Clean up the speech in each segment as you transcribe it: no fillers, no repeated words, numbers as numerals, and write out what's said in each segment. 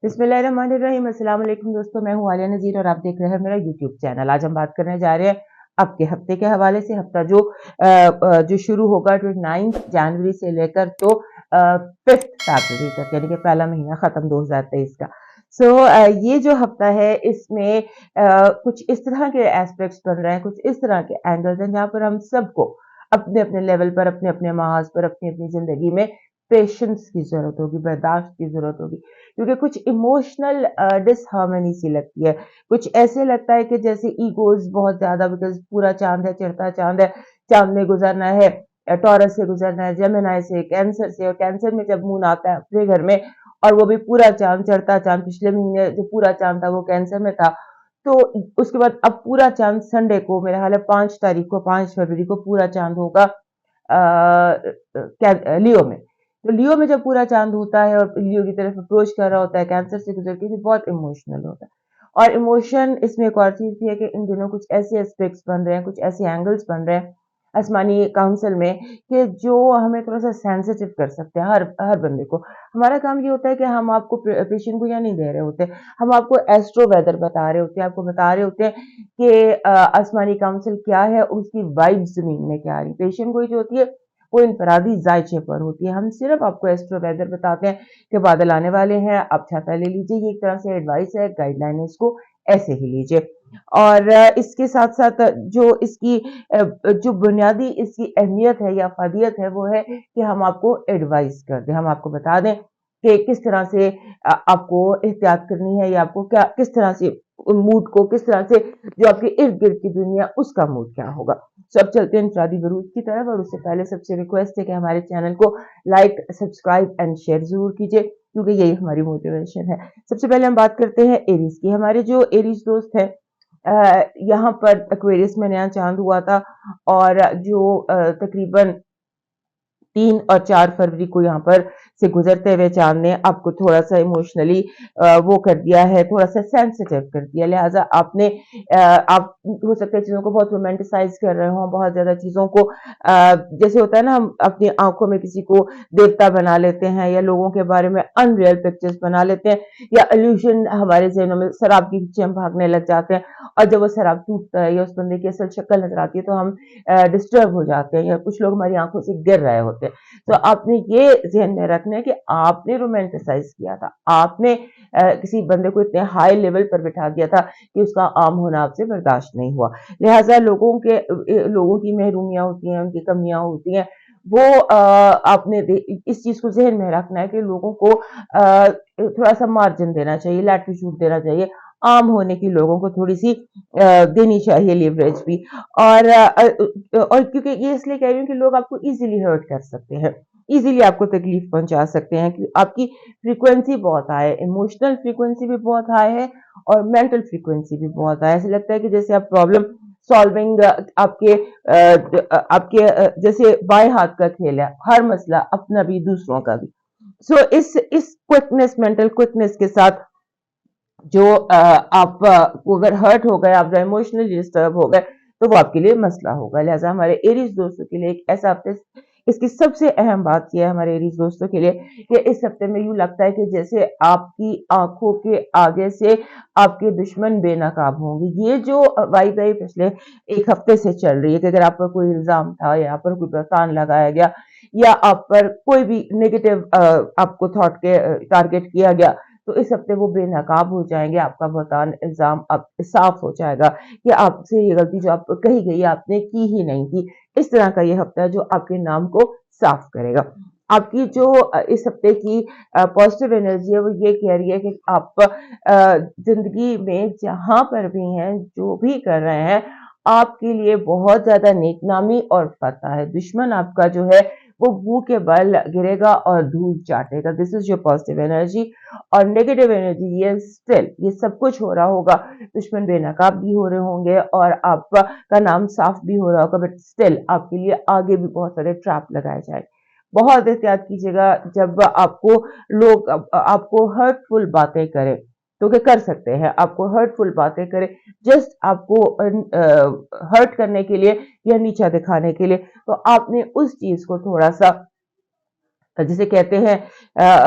बिस्मिल्लाहिर्रहमानिर्रहीम। अस्सलाम वालेकुम दोस्तों, मैं हूँ आलिया नज़ीर और आप देख रहे हैं मेरा यूट्यूब चैनल। आज हम बात करने जा रहे हैं आपके हफ्ते के हवाले से। हफ्ता जो शुरू होगा 29 जनवरी से लेकर तो 5 फरवरी तक, यानी कि पहला महीना खत्म 2023 का। ये जो हफ्ता है इसमें कुछ इस तरह के एस्पेक्ट्स बन रहे हैं, कुछ इस तरह के एंगल्स हैं जहाँ पर हम सबको अपने अपने लेवल पर, अपने अपने महाज पर, अपनी अपनी जिंदगी में पेशेंस की जरूरत होगी, बर्दाश्त की जरूरत होगी, क्योंकि कुछ इमोशनल डिसहार्मनी सी लगती है। कुछ ऐसे लगता है कि जैसे ईगोज बहुत ज्यादा, बिकॉज पूरा चांद है, चढ़ता चांद है, चांद में गुजरना है, टॉरस से गुजरना है, जेमिनी से, कैंसर से, और कैंसर में जब मून आता है अपने घर में और वो भी पूरा चांद, चढ़ता चांद, पिछले महीने जो पूरा चांद था वो कैंसर में था, तो उसके बाद अब पूरा चांद संडे को, मेरा ख्याल है 5 तारीख को, 5 फरवरी को पूरा चांद होगा लियो में। तो लियो में जब पूरा चांद होता है और लियो की तरफ अप्रोच कर रहा होता है कैंसर से गुजर के, बहुत इमोशनल होता है। और इमोशन इसमें एक और चीज भी है कि इन दिनों कुछ ऐसे एस्पेक्ट्स बन रहे हैं, कुछ ऐसे एंगल्स बन रहे हैं आसमानी काउंसिल में कि जो हमें थोड़ा सा सेंसिटिव कर सकते हैं। हर बंदे को हमारा काम ये होता है कि हम आपको पेशेंट को या नहीं दे रहे होते, हम आपको एस्ट्रो वेदर बता रहे होते हैं, आपको बता रहे होते हैं कि आसमानी काउंसिल क्या है, उसकी वाइब्स जमीन में क्या आ रही। पेशेंट को जो होती है वो इनफरादी जायचे पर होती है। हम सिर्फ आपको एस्ट्रो वेदर बताते हैं कि बादल आने वाले हैं, आप छाता ले लीजिए, ये एक तरह से एडवाइस है, गाइडलाइन है, इसको ऐसे ही लीजिए। और इसके साथ साथ जो बुनियादी इसकी अहमियत है या फादियत है वो है कि हम आपको एडवाइस कर दें, हम आपको बता दें कि किस तरह से आपको एहतियात करनी है, या आपको क्या, किस तरह से मूड को, किस तरह से जो आपके इर्द गिर्द की दुनिया, उसका मूड क्या होगा। सब चलते हैं इंफरादी बरूद की तरफ, और उससे पहले सबसे रिक्वेस्ट है कि हमारे चैनल को लाइक, सब्सक्राइब एंड शेयर जरूर कीजिए, क्योंकि यही हमारी मोटिवेशन है। सबसे पहले हम बात करते हैं एरीज की। हमारे जो एरीज दोस्त हैं, यहाँ पर एक्वेरियस में नया चांद हुआ था, और जो तकरीबन 3 और 4 फरवरी को यहाँ पर से गुजरते हुए चांद ने आपको थोड़ा सा इमोशनली वो कर दिया है, थोड़ा सा सेंसिटिव कर दिया। लिहाजा आप हो सकता है चीजों को बहुत रोमांटिसाइज कर रहे हो, बहुत ज्यादा चीजों को जैसे होता है ना, हम अपनी आंखों में किसी को देवता बना लेते हैं, या लोगों के बारे में अनरियल पिक्चर्स बना लेते हैं, या इल्यूजन हमारे ज़हनों में, शराब के पीछे हम भागने लग जाते हैं, और जब वो शराब टूटता है या उस बंदे की असल शक्ल नजर आती है तो हम डिस्टर्ब हो जाते हैं, या कुछ लोग हमारी आंखों से गिर रहे होते हैं। तो आपने ये ध्यान में रखना है कि आपने रोमांटिसाइज किया था, आपने किसी बंदे को इतने हाई लेवल पर बिठा दिया था कि उसका आम होना आपसे बर्दाश्त नहीं हुआ। लिहाजा लोगों की महरूमियां होती हैं, उनकी कमियां होती हैं, वो आपने इस चीज को जहन में रखना है कि लोगों को थोड़ा सा मार्जिन देना चाहिए, लैटिट्यूड देना चाहिए। आम होने की लोगों को थोड़ी सी देनी चाहिए लीवरेज भी। और क्योंकि ये इसलिए कह रही हूँ कि लोग आपको इजीली हर्ट कर सकते हैं, इजीली आपको तकलीफ पहुंचा सकते हैं, कि आपकी फ्रीक्वेंसी बहुत हाई है, इमोशनल फ्रीक्वेंसी भी बहुत हाई है और मेंटल फ्रीक्वेंसी भी बहुत हाई है। ऐसा लगता है कि जैसे आप प्रॉब्लम सॉल्विंग, आपके जैसे बाएं हाथ का खेल है, हर मसला अपना भी दूसरों का भी। इस क्विकनेस, मेंटल क्विकनेस के साथ जो आप अगर हर्ट हो गए, आप इमोशनली डिस्टर्ब हो गए, तो वो आपके लिए मसला होगा। लिहाजा हमारे एरीज दोस्तों के लिए एक ऐसा हफ्ते, इसकी सबसे अहम बात यह है हमारे एरीज दोस्तों के लिए कि इस हफ्ते में यूं लगता है कि जैसे आपकी आंखों के आगे से आपके दुश्मन बेनकाब होंगे। ये जो वाइब है पिछले एक हफ्ते से चल रही है कि अगर आप पर कोई इल्जाम था, या आप पर कोई बहतान लगाया गया, या आप पर कोई भी नेगेटिव आपको थॉट के टारगेट किया गया, तो इस हफ्ते वो बेनकाब हो जाएंगे, आपका बहतान, इल्जाम अब साफ हो जाएगा कि आपसे ये गलती जो आप कही गई आपने की ही नहीं थी। इस तरह का ये हफ्ता है जो आपके नाम को साफ करेगा। आपकी जो इस हफ्ते की पॉजिटिव एनर्जी है वो ये कह रही है कि आप जिंदगी में जहां पर भी हैं, जो भी कर रहे हैं, आपके लिए बहुत ज्यादा नेकनामी और फतह है। दुश्मन आपका जो है वो मुंह के बल गिरेगा और धूल चाटेगा। This is your positive energy. और नेगेटिव एनर्जी, ये स्टिल ये सब कुछ हो रहा होगा, दुश्मन बेनकाब भी हो रहे होंगे और आपका नाम साफ भी हो रहा होगा, बट स्टिल आपके लिए आगे भी बहुत सारे ट्रैप लगाए जाए। बहुत एहतियात कीजिएगा जब लोग आपको हर्टफुल बातें करें, तो क्या कर सकते हैं, आपको हर्टफुल बातें करें जस्ट आपको हर्ट करने के लिए या नीचा दिखाने के लिए, तो आपने उस चीज को थोड़ा सा जिसे कहते हैं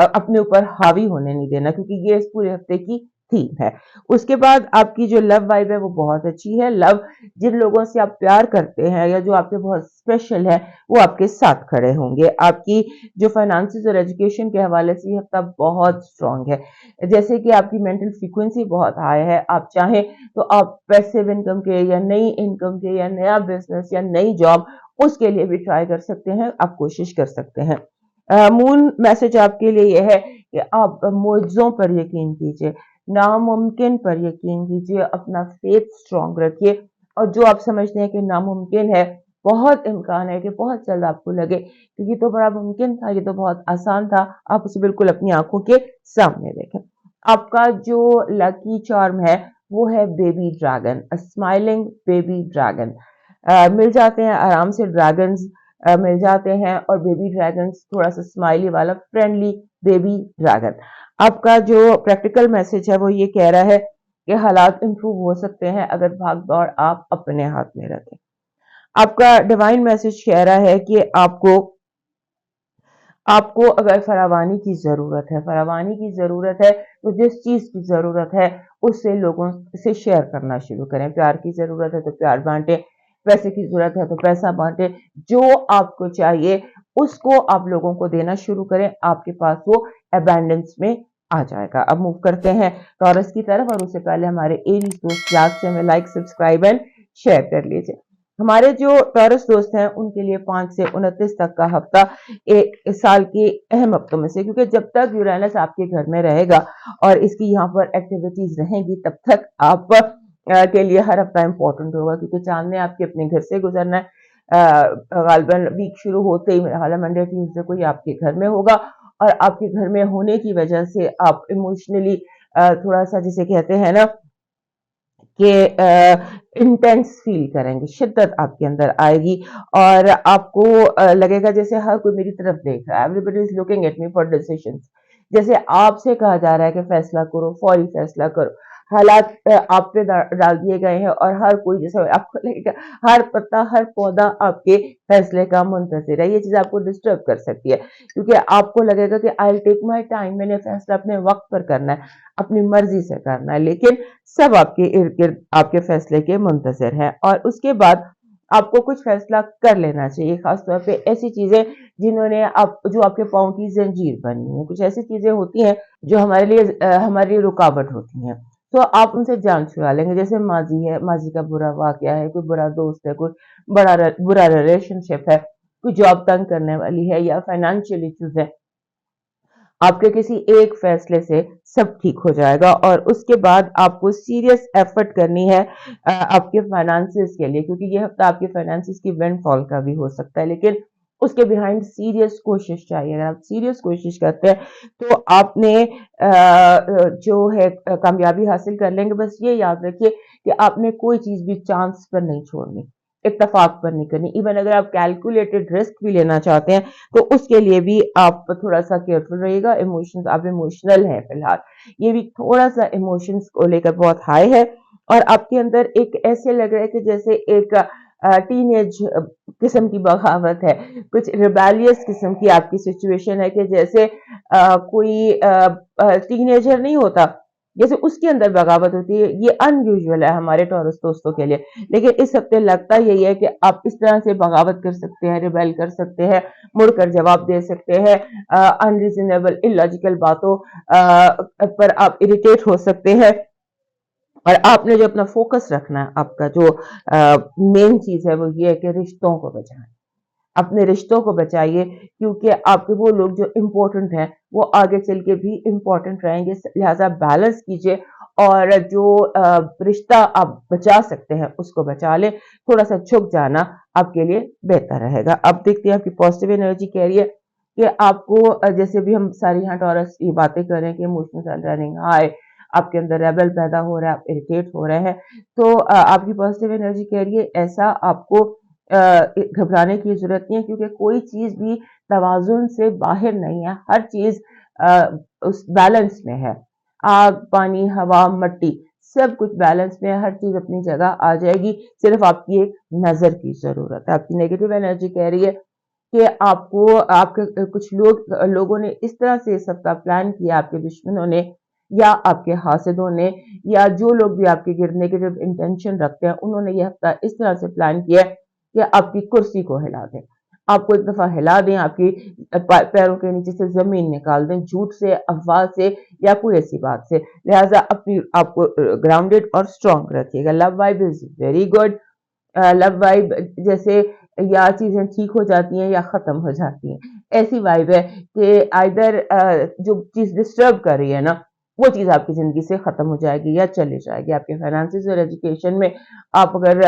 अपने ऊपर हावी होने नहीं देना, क्योंकि ये इस पूरे हफ्ते की थीम है। उसके बाद आपकी जो लव वाइब है वो बहुत अच्छी है। लव, जिन लोगों से आप प्यार करते हैं या जो आपके बहुत स्पेशल है, वो आपके साथ खड़े होंगे। आपकी जो फाइनेंसेस और एजुकेशन के हवाले से ये हफ्ता बहुत स्ट्रांग है। जैसे कि आपकी मेंटल फ्रीक्वेंसी बहुत हाई है, आप चाहें तो आप पैसिव इनकम के या नई इनकम के या नया बिजनेस या नई जॉब, उसके लिए भी ट्राई कर सकते हैं, आप कोशिश कर सकते हैं। मून मैसेज आपके लिए यह है कि आप मुआवज़ों पर यकीन कीजिए, नामुमकिन पर यकीन कीजिए, अपना फेथ स्ट्रांग रखिए, और जो आप समझते हैं कि नामुमकिन है, बहुत इम्कान है कि बहुत जल्द आपको लगे कि ये तो बड़ा मुमकिन था, ये तो बहुत आसान था, आप उसे बिल्कुल अपनी आंखों के सामने देखें। आपका जो लकी चार्म है वो है baby dragon, smiling baby dragon. मिल जाते हैं आराम से ड्रैगन्स, मिल जाते हैं, और बेबी ड्रैगन्स थोड़ा सा स्माइली वाला फ्रेंडली बेबी ड्रैगन। आपका जो प्रैक्टिकल मैसेज है वो ये कह रहा है कि हालात इंप्रूव हो सकते हैं अगर भाग दौड़ आप अपने हाथ में रखें। आपका डिवाइन मैसेज कह रहा है कि आपको आपको अगर फरावानी की जरूरत है, फरावानी की जरूरत है, तो जिस चीज की जरूरत है उससे लोगों से शेयर करना शुरू करें। प्यार की जरूरत है तो प्यार बांटे, पैसे की जरूरत है तो पैसा बांटे, जो आपको चाहिए उसको आप लोगों को देना शुरू करें, आपके पास वो अबैंडेंस में आ जाएगा। अब मूव करते हैं टॉरस की तरफ, और उससे पहले हमारे एरीज दोस्त याद से हमें लाइक, सब्सक्राइब एंड शेयर कर लीजिए। हमारे जो टॉरस दोस्त हैं उनके लिए 5 से 29 तक का हफ्ता एक साल के अहम हफ्तों में से, क्योंकि जब तक यूरेनस आपके घर में रहेगा और इसकी यहाँ पर एक्टिविटीज रहेंगी, तब तक आप के लिए हर हफ्ता इंपॉर्टेंट होगा, क्योंकि चांद ने आपके अपने घर से गुजरना है। गालबन वीक शुरू होते ही मेरा मंडे ट्यूसडे को ये आपके घर में होगा, और आपके घर में होने की वजह से आप इमोशनली थोड़ा सा, जिसे कहते हैं ना कि इंटेंस फील करेंगे, शिद्दत आपके अंदर आएगी, और आपको लगेगा जैसे हर कोई मेरी तरफ देख रहा है, everybody is looking at me for decisions. जैसे आपसे कहा जा रहा है कि फैसला करो, फौरी फैसला करो। हालात आप पे डाल दिए गए हैं, और हर कोई, जैसे आपको लगेगा हर पत्ता हर पौधा आपके फैसले का मुंतजिर है। ये चीज आपको डिस्टर्ब कर सकती है, क्योंकि आपको लगेगा कि I will take my time, मैंने फैसला अपने वक्त पर करना है, अपनी मर्जी से करना है, लेकिन सब आपके इर्द गिर्द आपके फैसले के मुंतजर हैं। और उसके बाद आपको कुछ फैसला कर लेना चाहिए, खासतौर पे ऐसी चीजें जिन्होंने आप जो आपके पाँव की जंजीर बनी है। कुछ ऐसी चीजें होती हैं जो हमारे लिए रुकावट होती हैं, तो आप उनसे जान छुड़ा लेंगे। जैसे माजी है, माजी का बुरा वाकया है, कोई बुरा दोस्त है, कोई बुरा रिलेशनशिप है, कोई जॉब तंग करने वाली है, या फाइनेंशियल इश्यूज है, आपके किसी एक फैसले से सब ठीक हो जाएगा। और उसके बाद आपको सीरियस एफर्ट करनी है आपके फाइनेंसिस के लिए, क्योंकि ये हफ्ता आपके फाइनेंसिस की विंडफॉल का भी हो सकता है, लेकिन उसके बिहाइंड सीरियस कोशिश चाहिए। अगर आप सीरियस कोशिश करते हैं तो आपने जो है कामयाबी हासिल कर लेंगे। बस ये याद रखिए कि आपने कोई चीज भी चांस पर नहीं छोड़नी, इत्तेफाक पर नहीं करनी। इवन अगर आप कैलकुलेटेड रिस्क भी लेना चाहते हैं तो उसके लिए भी आप थोड़ा सा केयरफुल रहिएगा। इमोशंस, आप इमोशनल हैं फिलहाल, ये भी थोड़ा सा इमोशंस को लेकर बहुत हाई है, और आपके अंदर एक ऐसे लग रहा है कि जैसे एक टीनेज किस्म की बगावत है, कुछ रिबेलियस किस्म की आपकी सिचुएशन है, कि जैसे कोई टीनेजर नहीं होता, जैसे उसके अंदर बगावत होती है। ये अनयूजुअल है हमारे टॉरस दोस्तों के लिए, लेकिन इस हफ्ते लगता यही है कि आप इस तरह से बगावत कर सकते हैं, रिबेल कर सकते हैं, मुड़कर जवाब दे सकते हैं, अनरीजनेबल इलॉजिकल बातों पर आप इरिटेट हो सकते हैं। और आपने जो अपना फोकस रखना है, आपका जो मेन चीज है वो ये है कि रिश्तों को बचाएं, अपने रिश्तों को बचाइए, क्योंकि आपके वो लोग जो इम्पोर्टेंट हैं वो आगे चल के भी इम्पोर्टेंट रहेंगे। लिहाजा बैलेंस कीजिए, और जो रिश्ता आप बचा सकते हैं उसको बचा लें। थोड़ा सा झुक जाना आपके लिए बेहतर रहेगा। अब देखते हैं आपकी पॉजिटिव एनर्जी कह रही है कि आपको जैसे भी हम सारी यहाँ टॉरस ये बातें कर रहे हैं कि इमोशनल रनिंग हाई, आपके अंदर रेबल पैदा हो रहा है, आप इरिटेट हो रहे हैं, तो आपकी पॉजिटिव एनर्जी कह रही है ऐसा आपको घबराने की जरूरत नहीं है, क्योंकि कोई चीज भी तवाजुन से बाहर नहीं है, हर चीज उस बैलेंस में है। आग, पानी, हवा, मिट्टी, सब कुछ बैलेंस में है, हर चीज अपनी जगह आ जाएगी, सिर्फ आपकी एक नजर की जरूरत है। आपकी नेगेटिव एनर्जी कह रही है کہ आपके कुछ लोगों ने इस तरह से इस हफ्ता प्लान किया, आपके दुश्मनों ने या आपके हासिदों ने, या जो लोग भी आपके गिरने के जब इंटेंशन रखते हैं, उन्होंने ये हफ्ता इस तरह से प्लान किया कि आपकी कुर्सी को हिला दें, आपको एक दफा हिला दें, आपकी पैरों के नीचे से जमीन निकाल दें, झूठ से, अफवाह से या कोई ऐसी बात से। लिहाजा अपनी आपको ग्राउंडेड और स्ट्रांग रखिएगा। Love vibe is very good. Love vibe जैसे या चीजें ठीक हो जाती हैं या खत्म हो जाती हैं, ऐसी वाइब है कि आइदर जो चीज डिस्टर्ब कर रही है ना, वो चीज आपकी जिंदगी से खत्म हो जाएगी या चली जाएगी। आपके फाइनेंसेस और एजुकेशन में आप अगर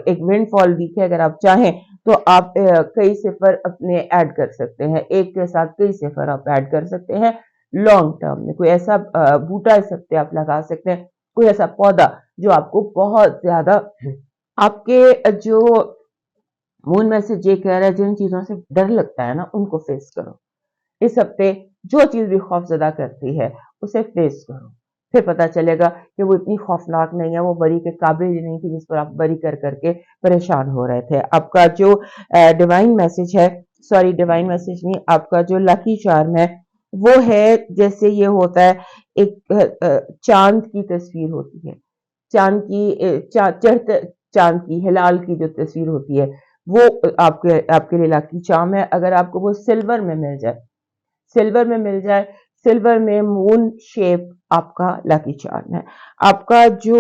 एक विंडफॉल दिखे, अगर आप चाहें तो आप कई सिफर अपने ऐड कर सकते हैं, एक के साथ कई सिफर आप ऐड कर सकते हैं लॉन्ग टर्म में। कोई ऐसा बूटा इस हफ्ते आप लगा सकते हैं, कोई ऐसा पौधा जो आपको बहुत ज्यादा, आपके जो मून मैसेज ये कह रहा है, जिन चीजों से डर लगता है ना, उनको फेस करो। इस हफ्ते जो चीज भी खौफजदा करती है उसे फेस करो, फिर पता चलेगा कि वो इतनी खौफनाक नहीं है, वो बरी के काबिल ही नहीं थी जिस पर आप बरी कर करके परेशान हो रहे थे। आपका जो डिवाइन मैसेज है, सॉरी डिवाइन मैसेज नहीं, आपका जो लकी चार्म है वो है, जैसे ये होता है एक चांद की तस्वीर होती है, चांद की चढ़ते चांद की हिलाल की जो तस्वीर होती है, वो आपके लिए लकी चार्म है। अगर आपको वो सिल्वर में मिल जाए, सिल्वर में मिल जाए, सिल्वर में मून शेप आपका लकी चार्म है। आपका जो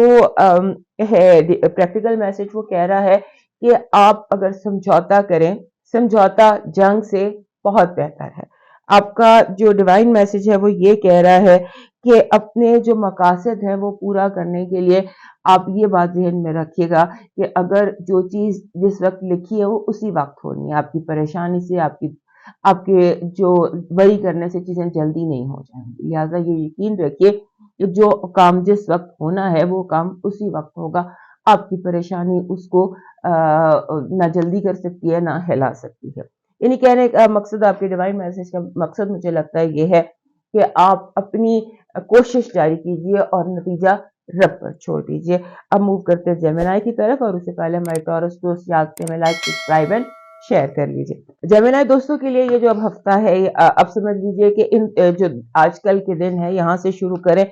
है प्रैक्टिकल मैसेज वो कह रहा है कि आप अगर समझौता करें, समझौता जंग से बहुत बेहतर है। आपका जो डिवाइन मैसेज है वो ये कह रहा है कि अपने जो मकासद है वो पूरा करने के लिए आप ये बात ज़हन में रखिएगा कि अगर जो चीज़ जिस वक्त लिखी है वो उसी वक्त होनी है। आपकी परेशानी से, आपके जो वरी करने से चीजें जल्दी नहीं हो जाएंगी। लिहाजा ये यकीन रखिए कि जो काम जिस वक्त होना है वो काम उसी वक्त होगा। आपकी परेशानी उसको ना जल्दी कर सकती है ना हिला सकती है। यानी कहने का मकसद, आपके डिवाइन मैसेज का मकसद मुझे लगता है ये है कि आप अपनी कोशिश जारी कीजिए और नतीजा रब पर छोड़ दीजिए। अब मूव करते हैं जेमिनी की तरफ, और उससे पहले हमारे टॉरस दोस्त याद से में लाइक, सब्सक्राइब एंड शेयर कर लीजिए। जेमिनी दोस्तों के लिए ये जो अब हफ्ता है, अब समझ लीजिए कि इन जो आजकल के दिन है यहाँ से शुरू करें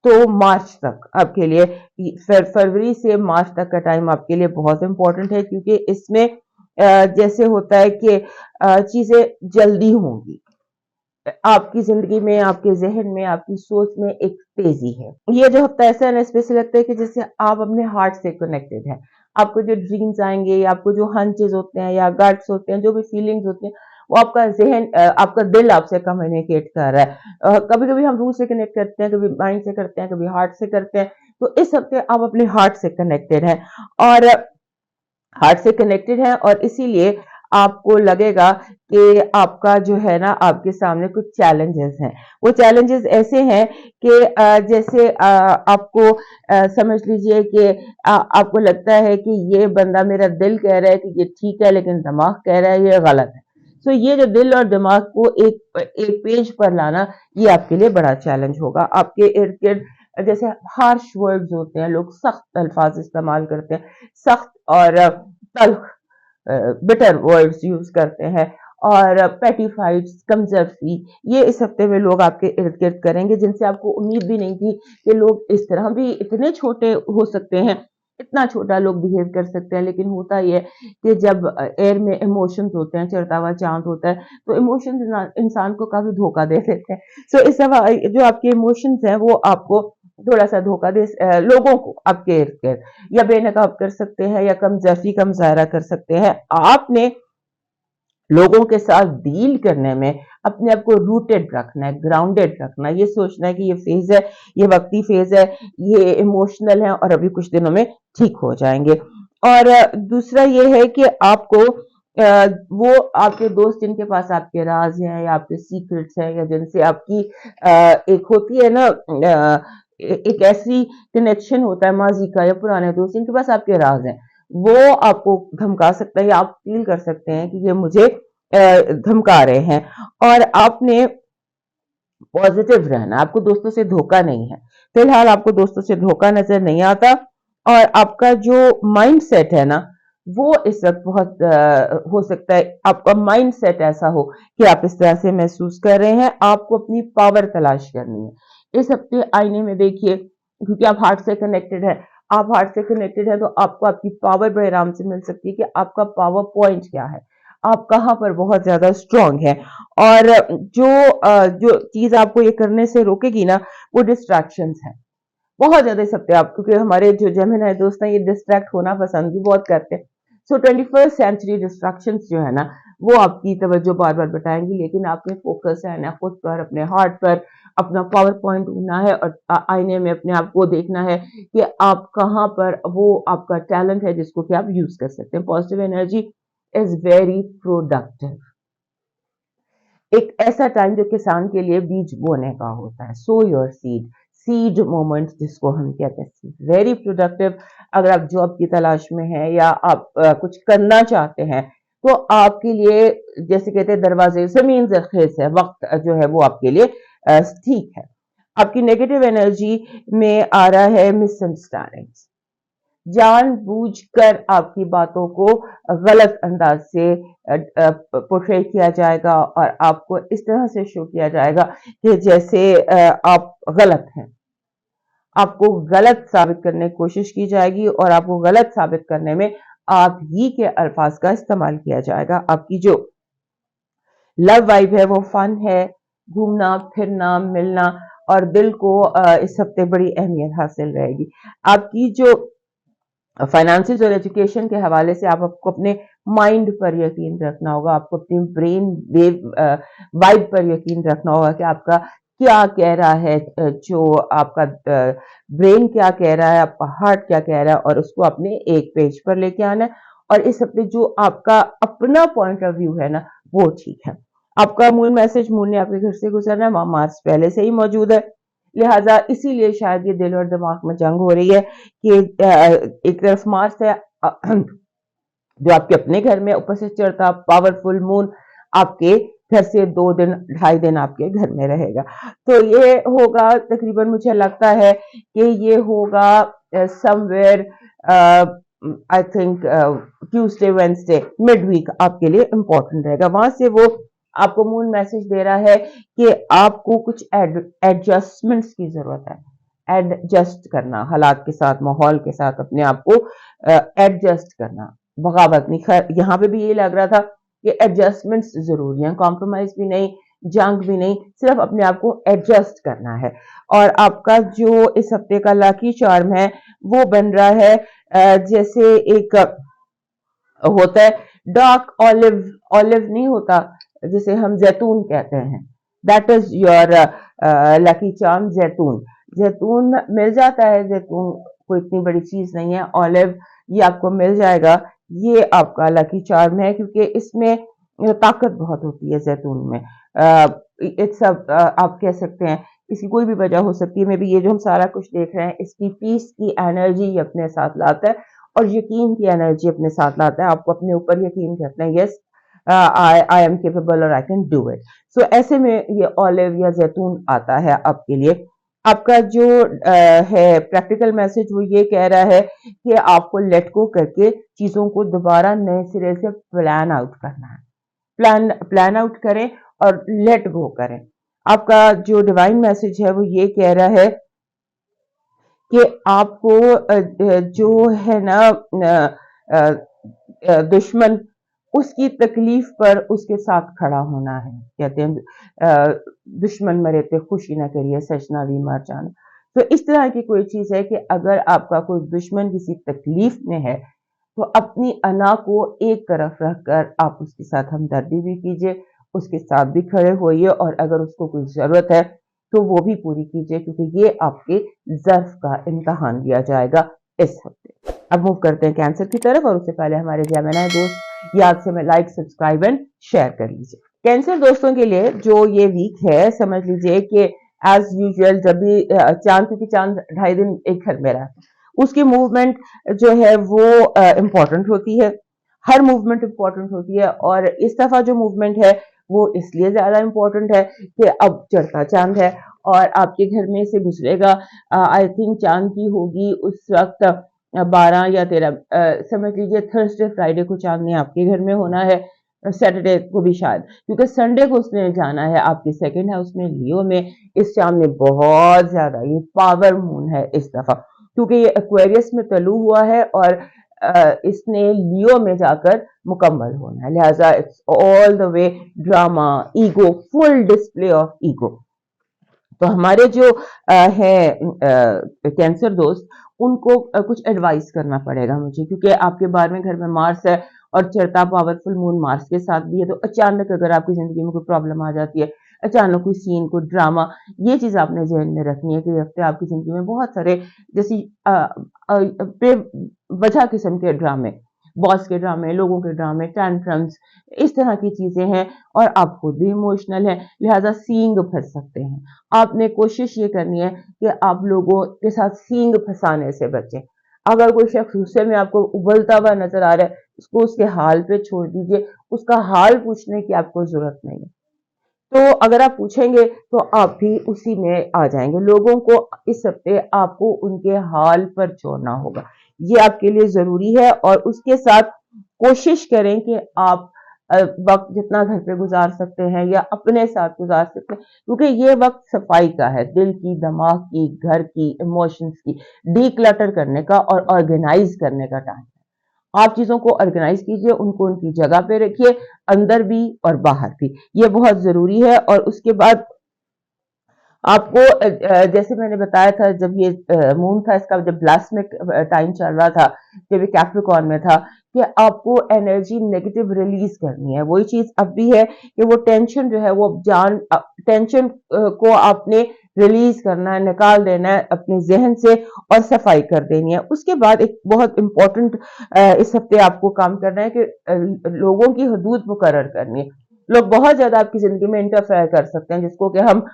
तो मार्च तक आपके लिए, फरवरी से मार्च तक का टाइम आपके लिए बहुत इंपॉर्टेंट है, क्योंकि इसमें जैसे होता है कि चीजें जल्दी होंगी आपकी जिंदगी में, आपके जहन में, आपकी सोच में एक तेजी है। ये जो हफ्ता ऐसा है ना, इसमें लगता है कि जैसे आप अपने हार्ट से कनेक्टेड हैं। आपको जो ड्रीम्स आएंगे, या आपको जो हंचेस होते हैं या गट्स होते हैं, जो भी फीलिंग्स होती हैं, वो आपका जहन, आपका दिल आपसे कम्युनिकेट कर रहा है। कभी कभी हम रूह से कनेक्ट करते हैं, कभी माइंड से करते हैं, कभी हार्ट से करते हैं। तो इस हफ्ते आप अपने हार्ट से कनेक्टेड हैं, और हार्ट से कनेक्टेड हैं, और इसीलिए आपको लगेगा कि आपका जो है ना, आपके सामने कुछ चैलेंजेस हैं। वो चैलेंजेस ऐसे हैं कि जैसे आपको समझ लीजिए कि आपको लगता है कि ये बंदा, मेरा दिल कह रहा है कि ये ठीक है, लेकिन दिमाग कह रहा है ये गलत है। तो ये जो दिल और दिमाग को एक पेज पर लाना, ये आपके लिए बड़ा चैलेंज होगा। आपके इर्द गिर्द जैसे हार्श वर्ड्स होते हैं, लोग सख्त अल्फाज इस्तेमाल करते हैं, सख्त और तल्ख बिटर वर्ड्स यूज करते हैं, और पेटी फाइट्स, कमजोरी, ये इस हफ्ते में लोग आपके इर्द गिर्द करेंगे, जिनसे आपको उम्मीद भी नहीं थी कि लोग इस तरह भी इतने छोटे हो सकते हैं, इतना छोटा लोग बिहेव कर सकते हैं। लेकिन होता ही है कि जब एयर में इमोशंस होते हैं, चढ़ता हुआ चांद होता है, तो इमोशंस इंसान को काफी धोखा दे देते हैं। सो इस दफा जो आपके इमोशंस हैं वो आपको थोड़ा सा धोखा दे, लोगों को आपके इर्द गिर्द या बेनकाब कर सकते हैं, या कमजोरी का मुजाहरा कर सकते हैं। आपने लोगों के साथ डील करने में अपने आप को रूटेड रखना है, ग्राउंडेड रखना है, ये सोचना है कि ये फेज है, ये वक्ती फेज है, ये इमोशनल है और अभी कुछ दिनों में ठीक हो जाएंगे। और दूसरा ये है कि आपको वो आपके दोस्त जिनके पास आपके राज हैं या आपके सीक्रेट्स हैं, या जिनसे आपकी एक होती है ना, एक ऐसी कनेक्शन होता है माजी का, या पुराने दोस्त जिनके पास आपके राज हैं, वो आपको धमका सकता है, या आप फील कर सकते हैं कि ये मुझे धमका रहे हैं। और आपने पॉजिटिव रहना, आपको दोस्तों से धोखा नहीं है। फिलहाल आपको दोस्तों से धोखा नजर नहीं आता, और आपका जो माइंड सेट है ना, वो इस वक्त बहुत हो सकता है आपका माइंड सेट ऐसा हो कि आप इस तरह से महसूस कर रहे हैं। आपको अपनी पावर तलाश करनी है। इस हफ्ते आईने में देखिए, क्योंकि आप हार्ट से कनेक्टेड है, आप हार्ट से कनेक्टेड है, तो आपको आपकी पावर बड़े आराम से मिल सकती है कि आपका पावर पॉइंट क्या है, आप कहाँ पर बहुत ज्यादा स्ट्रांग है। और जो चीज आपको ये करने से रोकेगी ना, वो डिस्ट्रैक्शंस है। बहुत ज्यादा इस हफ्ते आप, क्योंकि हमारे जो जेमिनी दोस्त हैं ये डिस्ट्रैक्ट होना पसंद भी बहुत करते हैं। सो 21st सेंचुरी डिस्ट्रैक्शंस जो है ना, वो आपकी तवज्जो बार बार बटाएंगी, लेकिन आपने फोकस है ना खुद पर, अपने हार्ट पर, अपना पावर पॉइंट ढूंढना है और आईने में अपने आप को देखना है कि आप कहाँ पर वो आपका टैलेंट है जिसको कि आप यूज कर सकते हैं। Positive energy is very productive. एक ऐसा टाइम जो किसान के लिए बीज बोने का होता है, so your seed, seed moment जिसको हम कहते हैं, वेरी प्रोडक्टिव। अगर आप जॉब की तलाश में हैं या आप कुछ करना चाहते हैं, तो आपके लिए जैसे कहते हैं दरवाजे जमीन जरखेज है, वक्त जो है वो आपके लिए ठीक है। आपकी नेगेटिव एनर्जी में आ रहा है मिसअंडरस्टैंडिंग्स, जानबूझकर आपकी बातों को गलत अंदाज से पोर्ट्रे किया जाएगा और आपको इस तरह से शो किया जाएगा कि जैसे आप गलत हैं। आपको गलत साबित करने की कोशिश की जाएगी और आपको गलत साबित करने में आप ही के अल्फाज का इस्तेमाल किया जाएगा। आपकी जो लव वाइब है वो फन है, घूमना फिरना मिलना, और दिल को इस हफ्ते बड़ी अहमियत हासिल रहेगी। आपकी जो फाइनेंसिस और एजुकेशन के हवाले से आपको अपने माइंड पर यकीन रखना होगा, आपको अपनी ब्रेन वेव वाइब पर यकीन रखना होगा कि आपका क्या कह रहा है, जो आपका ब्रेन क्या कह रहा है, आपका हार्ट क्या कह रहा है, और उसको अपने एक पेज पर लेके आना है। और इस हफ्ते जो आपका अपना पॉइंट ऑफ व्यू है ना, वो ठीक है। आपका मूल मैसेज, मूल ने आपके घर से गुजरना है, मार्स पहले से ही मौजूद है, लिहाजा इसीलिए शायद ये दिल और दिमाग में जंग हो रही है कि एक तरफ मार्स है जो आपके अपने घर में ऊपर से चढ़ता पावरफुल मून आपके घर से 2 दिन 2.5 दिन आपके घर में रहेगा। तो ये होगा तकरीबन, मुझे लगता है कि ये होगा somewhere I think Tuesday Wednesday mid week आपके लिए इंपॉर्टेंट रहेगा। वहां से वो आपको मून मैसेज दे रहा है कि आपको कुछ एडजस्टमेंट्स की जरूरत है, एडजस्ट करना, हालात के साथ, माहौल के साथ अपने आप को एडजस्ट करना, बगावत नहीं। खैर यहाँ पे भी ये लग रहा था कि एडजस्टमेंट्स जरूरी हैं, कॉम्प्रोमाइज भी नहीं, जंग भी नहीं, सिर्फ अपने आप को एडजस्ट करना है। और आपका जो इस हफ्ते का लकी चार्म है वो बन रहा है जैसे एक होता है डार्क ऑलिव, ऑलिव नहीं होता जिसे हम जैतून कहते हैं, that is your lucky charm, जैतून। जैतून मिल जाता है, जैतून कोई इतनी बड़ी चीज नहीं है, ऑलिव ये आपको मिल जाएगा। ये आपका लकी चार्म है क्योंकि इसमें ताकत बहुत होती है जैतून में। इट्स आप कह सकते हैं इसकी कोई भी वजह हो सकती है, मे बी ये जो हम सारा कुछ देख रहे हैं इसकी पीस की एनर्जी अपने साथ लाता है और यकीन की एनर्जी अपने साथ लाता है। आपको अपने ऊपर यकीन करना है, यस आई एम केपेबल और आई कैन डू इट। सो ऐसे में ये ऑलिव या जैतून आता है आपके लिए। आपका जो है प्रैक्टिकल मैसेज वो ये कह रहा है कि आपको लेट गो करके चीजों को दोबारा नए सिरे से प्लान आउट करना है, प्लान आउट करें और लेट गो करें। आपका जो डिवाइन मैसेज है वो ये कह रहा है कि आपको जो है ना दुश्मन, उसकी तकलीफ पर उसके साथ खड़ा होना है। कहते हैं दुश्मन मरे थे खुशी ना करिए, सजना भी मर जाना। तो इस तरह की कोई चीज है कि अगर आपका कोई दुश्मन किसी तकलीफ में है तो अपनी अना को एक तरफ रखकर आप उसके साथ हमदर्दी भी कीजिए, उसके साथ भी खड़े होइए, और अगर उसको कोई जरूरत है तो वो भी पूरी कीजिए, क्योंकि ये आपके ज़र्फ का इम्तहान लिया जाएगा इस हफ्ते। अब मूव करते हैं कैंसर की तरफ, और उससे पहले हमारे जेमिनी दोस्त याद से में लाइक, सब्सक्राइब एंड शेयर कर लीजिए। कैंसर दोस्तों के लिए जो ये वीक है, समझ लीजिए कि एज यूजुअल जब भी चांद, क्योंकि चांद 2.5 दिन एक घर में रहा, उसकी मूवमेंट जो है वो इम्पोर्टेंट होती है, हर मूवमेंट इम्पोर्टेंट होती है। और इस दफा जो मूवमेंट है वो इसलिए ज्यादा इम्पोर्टेंट है कि अब चढ़ता चांद है और आपके घर में से गुजरेगा। आई थिंक चांद की होगी उस वक्त 12 या 13 समझ लीजिए थर्सडे फ्राइडे को चांद ने आपके घर में होना है, सैटरडे को भी शायद, क्योंकि संडे को उसने जाना है आपके सेकंड हाउस में लियो में। इस चांद में बहुत ज्यादा ये पावर मून है इस दफा, क्योंकि ये एक्वेरियस में तलू हुआ है और इसने लियो में जाकर मुकम्मल होना है, लिहाजा it's all the way drama, ego, full display of ego. तो हमारे जो है कैंसर दोस्त, उनको कुछ एडवाइस करना पड़ेगा मुझे, क्योंकि आपके 12वें घर में मार्स है और चढ़ता पावरफुल मून मार्स के साथ भी है। तो अचानक अगर आपकी जिंदगी में कोई प्रॉब्लम आ जाती है, अचानक कोई सीन, कोई ड्रामा, ये चीज आपने जहन में रखनी है कि हफ्ते आपकी जिंदगी में बहुत सारे जैसी बेवजह किस्म के ड्रामे, बॉस के ड्रामे, लोगों के ड्रामे, टैंट्रम्स, इस तरह की चीजें हैं और आप खुद भी इमोशनल हैं, लिहाजा सींग फंस सकते हैं। आपने कोशिश ये करनी है कि आप लोगों के साथ सींग फंसाने से बचें। अगर कोई शख्स गुस्से में आपको उबलता हुआ नजर आ रहा है, उसको उसके हाल पे छोड़ दीजिए, उसका हाल पूछने की आपको जरूरत नहीं है। तो अगर आप पूछेंगे तो आप भी उसी में आ जाएंगे। लोगों को इस हफ्ते आपको उनके हाल पर छोड़ना होगा, ये आपके लिए जरूरी है। और उसके साथ कोशिश करें कि आप वक्त जितना घर पे गुजार सकते हैं या अपने साथ गुजार सकते हैं, क्योंकि ये वक्त सफाई का है, दिल की, दिमाग की, घर की, इमोशंस की, डीक्लटर करने का और ऑर्गेनाइज करने का टाइम। आप चीजों को ऑर्गेनाइज कीजिए, उनको उनकी जगह पे रखिए, अंदर भी और बाहर भी, ये बहुत जरूरी है। और उसके बाद आपको जैसे मैंने बताया था, जब ये मून था इसका, जब ब्लास्ट में टाइम चल रहा था, जब ये कैप्रिकॉर्न में था, कि आपको एनर्जी नेगेटिव रिलीज करनी है। वही चीज अब भी है कि वो टेंशन जो है वो जान, टेंशन को आपने रिलीज करना है, निकाल देना है अपने जहन से और सफाई कर देनी है। उसके बाद एक बहुत इंपॉर्टेंट इस हफ्ते आपको काम करना है कि लोगों की हदूद मुकर्रर करनी है। लोग बहुत ज्यादा आपकी जिंदगी में इंटरफेयर कर सकते हैं, जिसको कि हम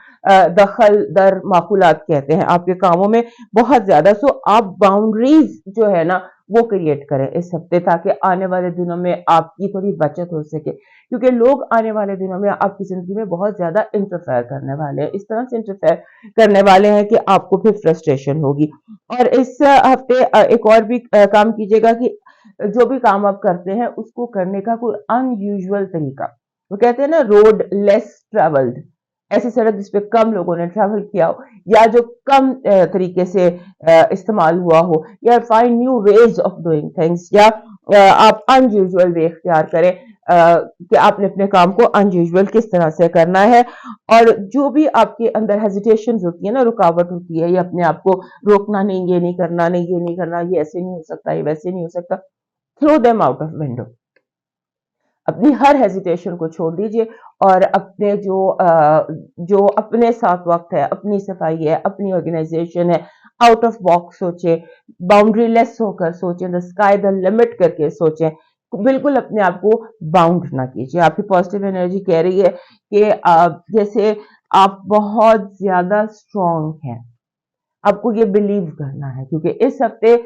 दखल दर माकूलात कहते हैं, आपके कामों में बहुत ज्यादा। सो आप बाउंड्रीज जो है ना वो क्रिएट करें इस हफ्ते, ताकि आने वाले दिनों में आपकी थोड़ी बचत हो सके, क्योंकि लोग आने वाले दिनों में आपकी जिंदगी में बहुत ज्यादा इंटरफेयर करने वाले हैं, इस तरह से इंटरफेयर करने वाले हैं कि आपको फिर फ्रस्ट्रेशन होगी। और इस हफ्ते एक और भी काम कीजिएगा कि जो भी काम आप करते हैं उसको करने का कोई अनयूजुअल तरीका, वो कहते हैं ना रोड लेस ट्रेवल्ड, ऐसी सड़क जिसपे कम लोगों ने ट्रैवल किया हो, या जो कम तरीके से इस्तेमाल हुआ हो, या find new ways of doing things, या आप अनयूजुअल वे इख्तियार करें कि आपने अपने काम को अनयूजुअल किस तरह से करना है। और जो भी आपके अंदर हेजिटेशन होती है ना, रुकावट होती है, ये अपने आप को रोकना नहीं, ये नहीं करना, नहीं ये नहीं करना, ये ऐसे नहीं हो सकता, ये वैसे नहीं हो सकता, throw them out of window. अपनी हर हेजिटेशन को छोड़ दीजिए और अपने जो अपने साथ वक्त है, अपनी सफाई है, अपनी ऑर्गेनाइजेशन है, आउट ऑफ बॉक्स सोचे, बाउंड्री लेस होकर सोचें, द स्काई द लिमिट करके सोचें। बिल्कुल अपने आप को बाउंड ना कीजिए। आपकी पॉजिटिव एनर्जी कह रही है कि जैसे आप बहुत ज्यादा स्ट्रांग हैं, आपको ये बिलीव करना है, क्योंकि इस हफ्ते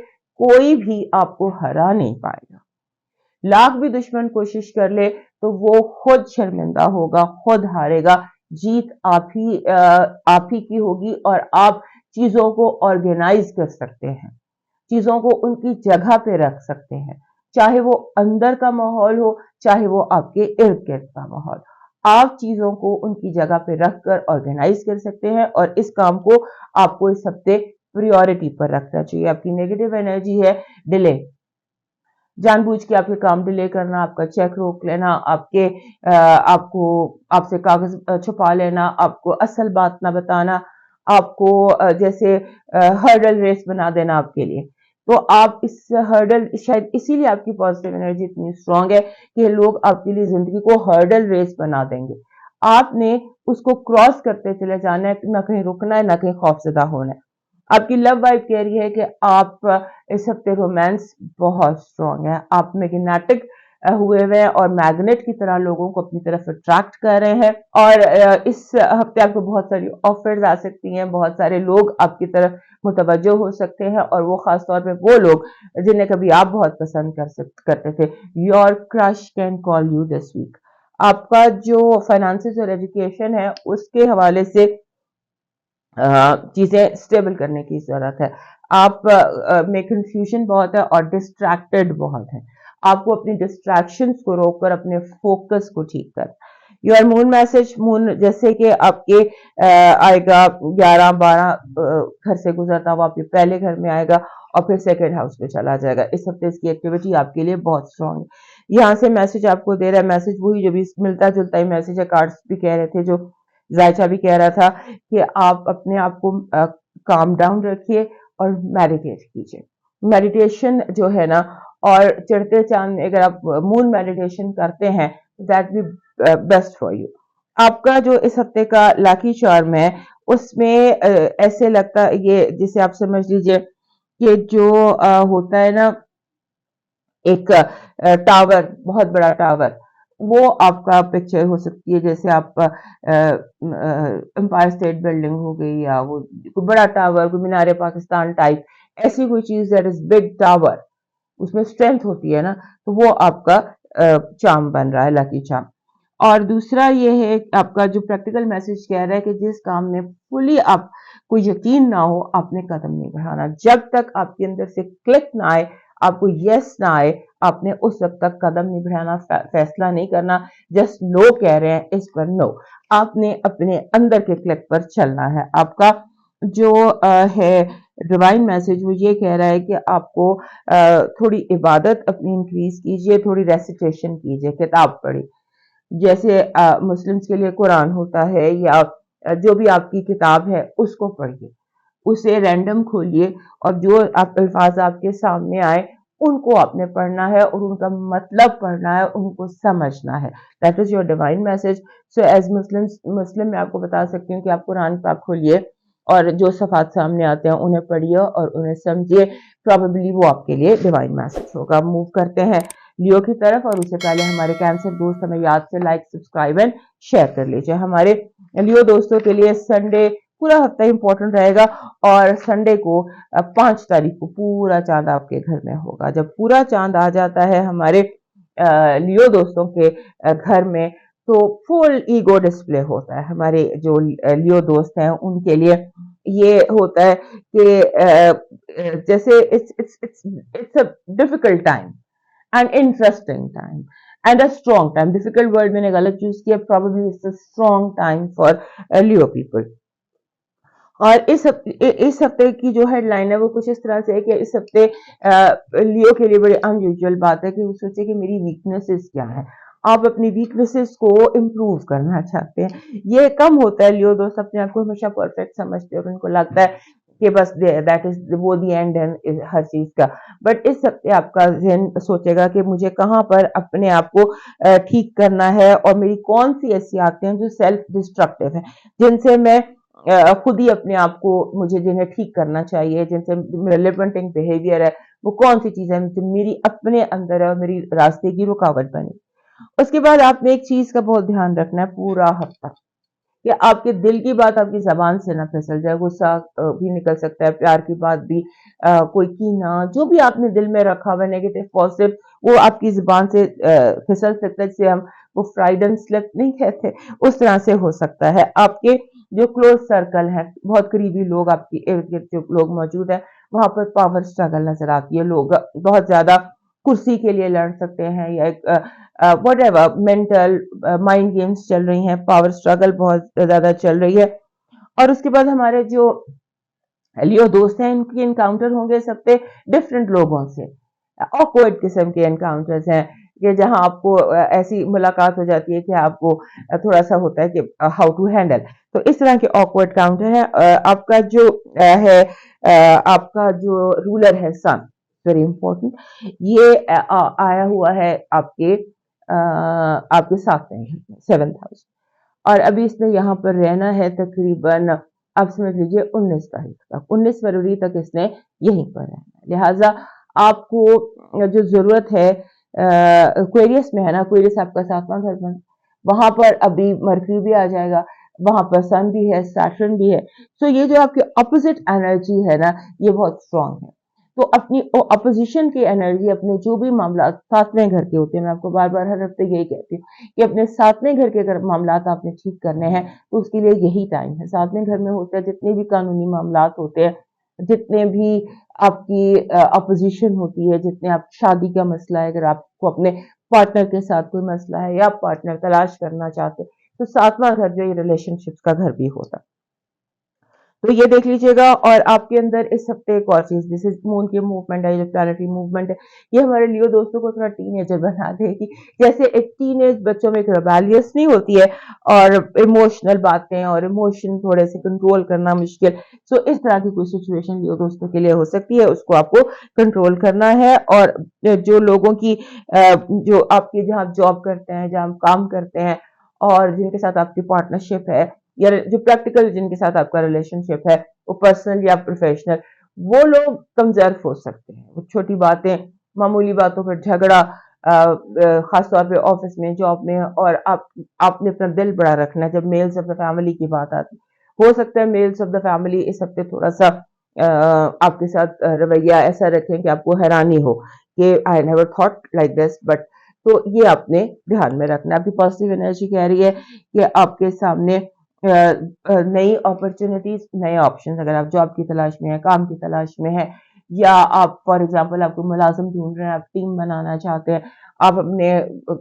कोई भी आपको हरा नहीं पाएगा। लाख भी दुश्मन कोशिश कर ले तो वो खुद शर्मिंदा होगा, खुद हारेगा। जीत आप ही की होगी और आप चीजों को ऑर्गेनाइज कर सकते हैं, चीजों को उनकी जगह पे रख सकते हैं, चाहे वो अंदर का माहौल हो, चाहे वो आपके इर्द गिर्द का माहौल। आप चीजों को उनकी जगह पे रख कर ऑर्गेनाइज कर सकते हैं और इस काम को आपको इस हफ्ते प्रायोरिटी पर रखना चाहिए। आपकी नेगेटिव एनर्जी है डिले, जानबूझ के आपके काम डिले करना, आपका चेक रोक लेना, आपको आपसे कागज छुपा लेना, आपको असल बात ना बताना, आपको जैसे हर्डल रेस बना देना आपके लिए। तो आप इस हर्डल, शायद इसीलिए आपकी पॉजिटिव एनर्जी इतनी स्ट्रांग है कि लोग आपके लिए जिंदगी को हर्डल रेस बना देंगे। आपने उसको क्रॉस करते चले जाना है, ना कहीं रुकना है, ना कहीं खौफजदा होना है। आपकी लव वाइफ कह रही है कि आप इस हफ्ते रोमांस बहुत स्ट्रांग है, आप मैग्नेटिक हुए हुए हैं और मैग्नेट की तरह लोगों को अपनी तरफ अट्रैक्ट कर रहे हैं। और इस हफ्ते आपको बहुत सारी ऑफर्स आ सकती हैं, बहुत सारे लोग आपकी तरफ मुतवज्जो हो सकते हैं, और वो खास तौर पे वो लोग जिन्हें कभी आप बहुत पसंद करते थे। Your crush can call you this week. आपका जो फाइनेंसेस और एजुकेशन है उसके हवाले से चीजें स्टेबल करने की जरूरत है। आप में कंफ्यूजन बहुत है और डिस्ट्रैक्टेड बहुत है। आपको अपनी डिस्ट्रैक्शंस को रोककर अपने फोकस को ठीक कर। योर मून मैसेज, मून जैसे कि आपके आएगा 11-12 घर से गुजरता हुआ आपके पहले घर में आएगा और फिर सेकेंड हाउस में चला जाएगा। इस हफ्ते इसकी एक्टिविटी आपके लिए बहुत स्ट्रांग है। यहाँ से मैसेज आपको दे रहा है, मैसेज वही जो भी मिलता जुलता ही मैसेज है। कार्ड्स भी कह रहे थे, जो जायचा भी कह रहा था कि आप अपने आप को काम डाउन रखिए और मेडिटेट कीजिए। मेडिटेशन जो है ना, और चढ़ते चांद में अगर आप मून मेडिटेशन करते हैं, that B best for you. आपका जो इस हफ्ते का लाकी चार्म है, उसमें ऐसे लगता ये, जिसे आप समझ लीजिए कि जो होता है ना एक टावर, बहुत बड़ा टावर, वो आपका पिक्चर हो सकती है। जैसे आप एम्पायर स्टेट बिल्डिंग हो गई, या वो कोई बड़ा टावर, कोई मीनार पाकिस्तान टाइप, ऐसी कोई चीज दैट इज बिग टावर, उसमें स्ट्रेंथ होती है ना, तो वो आपका चार्म बन रहा है, लकी चार्म। और दूसरा ये है आपका जो प्रैक्टिकल मैसेज कह रहा है कि जिस काम में फुली आप कोई यकीन ना हो, आपने कदम नहीं बढ़ाना। जब तक आपके अंदर से क्लिक ना आए, आपको यस ना आए, आपने उस वक्त तक कदम नहीं बढ़ाना, फैसला नहीं करना। जस्ट नो कह रहे हैं इस पर, नो। आपने अपने अंदर के क्लिक पर चलना है। आपका जो है डिवाइन मैसेज, वो ये कह रहा है कि आपको थोड़ी इबादत अपनी इंक्रीज कीजिए, थोड़ी रेसिटेशन कीजिए, किताब पढ़ी। जैसे मुस्लिम्स के लिए कुरान होता है, या जो भी आपकी किताब है उसको पढ़िए, उसे रैंडम खोलिए, और जो आप अल्फाज आपके सामने आए उनको आपने पढ़ना है और उनका मतलब पढ़ना है, उनको समझना है। That is your divine message. So as Muslim मैं आपको बता सकती हूँ कि आप कुरान पाक खोलिए और जो सफात सामने आते हैं उन्हें पढ़िए और उन्हें समझिए। प्रोबेबली वो आपके लिए डिवाइन मैसेज होगा। मूव करते हैं लियो की तरफ, और उससे पहले हमारे कैंसर दोस्त हमें याद से लाइक, सब्सक्राइब एंड शेयर कर लीजिए। हमारे लियो दोस्तों के लिए संडे पूरा हफ्ता इंपॉर्टेंट रहेगा, और संडे को 5 तारीख को पूरा चांद आपके घर में होगा। जब पूरा चांद आ जाता है हमारे लियो दोस्तों के घर में, तो फुल ईगो डिस्प्ले होता है। हमारे जो लियो दोस्त हैं उनके लिए ये होता है कि जैसे it's a difficult time and interesting time and a strong time. Difficult word मैंने गलत यूज किया, probably it's a strong time for Leo people. और इस हफ्ते की जो हेडलाइन है वो कुछ इस तरह से है कि इस हफ्ते लियो के लिए बड़ी अनयूजुअल बात है कि वो सोचे कि मेरी वीकनेसेस क्या है। आप अपनी वीकनेसेस को इम्प्रूव करना चाहते हैं। ये कम होता है, लियो दोस्त अपने आप को हमेशा परफेक्ट समझते हैं और उनको लगता है कि बस दैट इज वो दी एंड है हर चीज का। बट इस हफ्ते आपका जहन सोचेगा कि मुझे कहाँ पर अपने आप को ठीक करना है, और मेरी कौन सी ऐसी आदतें हैं जो सेल्फ डिस्ट्रक्टिव हैं, जिनसे मैं खुद ही अपने आप को, मुझे जिन्हें ठीक करना चाहिए, जिनसे मेरा लिमिटिंग बिहेवियर है, वो कौन सी चीज है जो मेरी अपने अंदर है और मेरी रास्ते की रुकावट बनी। उसके बाद आपने एक चीज का बहुत ध्यान रखना है पूरा हफ्ता, कि आपके दिल की बात आपकी जबान से ना फिसल जाए। गुस्सा भी निकल सकता है, प्यार की बात भी, कोई कीना, जो भी आपने दिल में रखा हुआ नेगेटिव पॉजिटिव, वो आपकी जुबान से फिसल सकता है, जिसे हम वो फ्राइड एंड स्लिप नहीं कहते, उस तरह से हो सकता है। आपके जो क्लोज सर्कल है, बहुत करीबी लोग आपके इर्द गिर्द जो लोग मौजूद है, वहां पर पावर स्ट्रगल नजर आती है। लोग बहुत ज्यादा कुर्सी के लिए लड़ सकते हैं, या एक what ever mental mind games चल रही हैं, पावर स्ट्रगल बहुत ज्यादा चल रही है। और उसके बाद हमारे जो लियो दोस्त हैं, इनके इनकाउंटर होंगे इस हफ्ते डिफरेंट लोगों से। ऑकवर्ड किस्म के एनकाउंटर्स हैं कि जहां आपको ऐसी मुलाकात हो जाती है कि आपको थोड़ा सा होता है कि हाउ टू हैंडल। तो इस तरह के ऑकवर्ड काउंटर है। आपका जो है आपका जो रूलर है सन, वेरी इंपॉर्टेंट, ये आया हुआ है आपके साथ में, 7th हाउस, और अभी इसने यहाँ पर रहना है तकरीबन, आप समझ लीजिए 19 तारीख तक, 19 फरवरी तक इसने यहीं पर रहना है। लिहाजा आपको जो जरूरत है, एक्वेरियस में है ना, एक्वेरियस आपका 7वां घर बन, वहां पर अभी मरकरी भी आ जाएगा, वहां पर सन भी है, सैटर्न भी है। सो ये जो आपकी अपोजिट एनर्जी है ना, ये बहुत स्ट्रांग है। तो अपनी अपोजिशन की एनर्जी, अपने जो भी मामला सातवें घर के होते हैं, मैं आपको बार बार हर हफ्ते यही कहती हूँ कि अपने सातवें घर के अगर मामला आपने ठीक करने हैं तो उसके लिए यही टाइम है। सातवें घर में होता है जितने भी कानूनी मामला होते हैं, जितने भी आपकी अपोजिशन होती है, जितने आप शादी का मसला है, अगर आपको अपने पार्टनर के साथ कोई मसला है या आप पार्टनर तलाश करना चाहते हैं, तो सातवां घर जो ये रिलेशनशिप्स का घर भी होता है। तो ये देख लीजिएगा। और आपके अंदर इस हफ्ते एक और चीज, जैसे मून की मूवमेंट है, जो प्लैनेटरी मूवमेंट है, ये हमारे लियो दोस्तों को थोड़ा टीनेजर बना देगी। जैसे एक टीनेज बच्चों में एक रेबेलियस नहीं होती है, और इमोशनल बातें और इमोशन थोड़े से कंट्रोल करना मुश्किल, सो इस तरह की कोई सिचुएशन लियो दोस्तों के लिए हो सकती है, उसको आपको कंट्रोल करना है। और जो लोगों की जो आपके जहाँ जॉब करते हैं, जहाँ काम करते हैं, और जिनके साथ आपकी पार्टनरशिप है, या जो प्रैक्टिकल जिनके साथ आपका रिलेशनशिप है, वो पर्सनल या प्रोफेशनल, वो लोग कमजोर हो सकते हैं। वो छोटी बातें, मामूली बातों पर झगड़ा, खासतौर पे ऑफिस में, जॉब में, और आपने अपना दिल बड़ा रखना है जब मेल्स ऑफ द फैमिली की बात आती है। हो सकता है मेल्स ऑफ द फैमिली इस हफ्ते थोड़ा सा आपके साथ रवैया ऐसा रखें कि आपको हैरानी हो कि I never thought like this, but तो ये आपने ध्यान में रखना है। आपकी पॉजिटिव एनर्जी कह रही है कि आपके सामने नई अपॉर्चुनिटीज, नए ऑप्शंस, अगर आप जॉब की तलाश में हैं, काम की तलाश में हैं, या आप फॉर एग्जांपल आपको मुलाजिम ढूंढ रहे हैं, आप टीम बनाना चाहते हैं, आप अपने,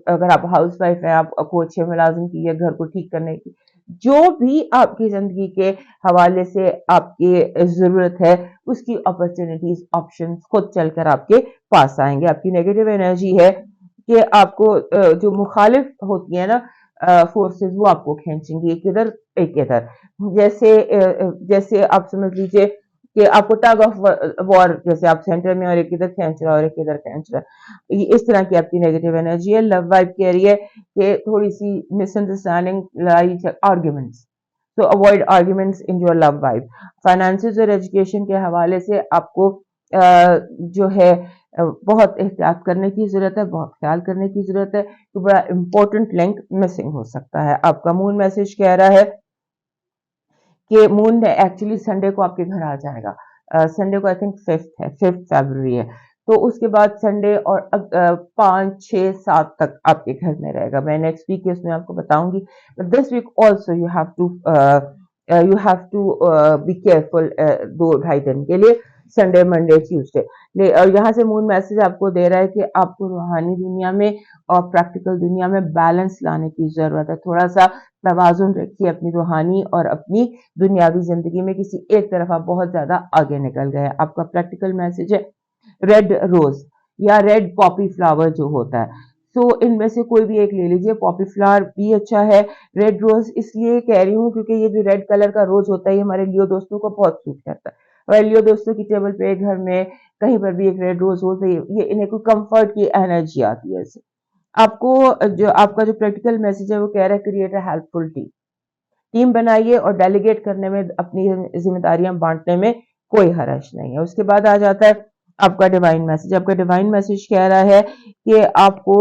अगर आप हाउस वाइफ हैं, आपको अच्छे मुलाजिम की है घर को ठीक करने की, जो भी आपकी जिंदगी के हवाले से आपकी जरूरत है, उसकी अपॉर्चुनिटीज, ऑप्शंस खुद चलकर आपके पास आएंगे। आपकी नेगेटिव एनर्जी है कि आपको जो मुखालिफ होती है ना फोर्सेस, वो आपको खींचेंगी, एक इधर एक इधर। जैसे आप समझ लीजिए कि आपको टग ऑफ वॉर, जैसे आप सेंटर में और एक इधर खींच रहा है और एक इधर खींच रहा है, इस तरह की आपकी नेगेटिव एनर्जी है। लव वाइब कह रही है कि थोड़ी सी मिसअंडरस्टैंडिंग, लड़ाई, आर्ग्यूमेंट्स, तो avoid arguments in your love vibe. Finances और एजुकेशन के हवाले से आपको जो है बहुत एहतियात करने की जरूरत है, बहुत ख्याल करने की जरूरत है, तो बड़ा इंपॉर्टेंट लिंक मिसिंग हो सकता है। आपका मून मैसेज कह रहा है कि मून एक्चुअली संडे को आपके घर आ जाएगा। संडे को आई थिंक 5 फरवरी है, तो उसके बाद संडे और 5, 6, 7 तक आपके घर में रहेगा। मैं नेक्स्ट वीक उसमें आपको बताऊंगी, but this week also you have to be careful 2-2.5 दिन के लिए, संडे, मंडे, ट्यूसडे। और यहाँ से मून मैसेज आपको दे रहा है कि आपको रूहानी दुनिया में और प्रैक्टिकल दुनिया में बैलेंस लाने की जरूरत है। थोड़ा सा तवाजुन रखिए अपनी रूहानी और अपनी दुनियावी जिंदगी में, किसी एक तरफ आप बहुत ज्यादा आगे निकल गए। आपका प्रैक्टिकल मैसेज है रेड रोज या रेड पॉपी फ्लावर जो होता है, सो इनमें से कोई भी एक ले लीजिए। पॉपी फ्लावर भी अच्छा है। रेड रोज इसलिए कह रही हूँ क्योंकि ये जो रेड कलर का रोज होता है, ये हमारे लियो दोस्तों को बहुत सूट करता है। और लियो दोस्तों की टेबल पे, घर में, कहीं पर भी एक रेड रोज हो तो ये इन्हें कोई कंफर्ट की एनर्जी आती है इससे। आपको जो आपका जो प्रैक्टिकल मैसेज है वो कह रहा है create a helpful team. Team बनाइए और डेलीगेट करने में, अपनी जिम्मेदारियां बांटने में कोई हर्ज नहीं है। उसके बाद आ जाता है आपका डिवाइन मैसेज। आपका डिवाइन मैसेज कह रहा है कि आपको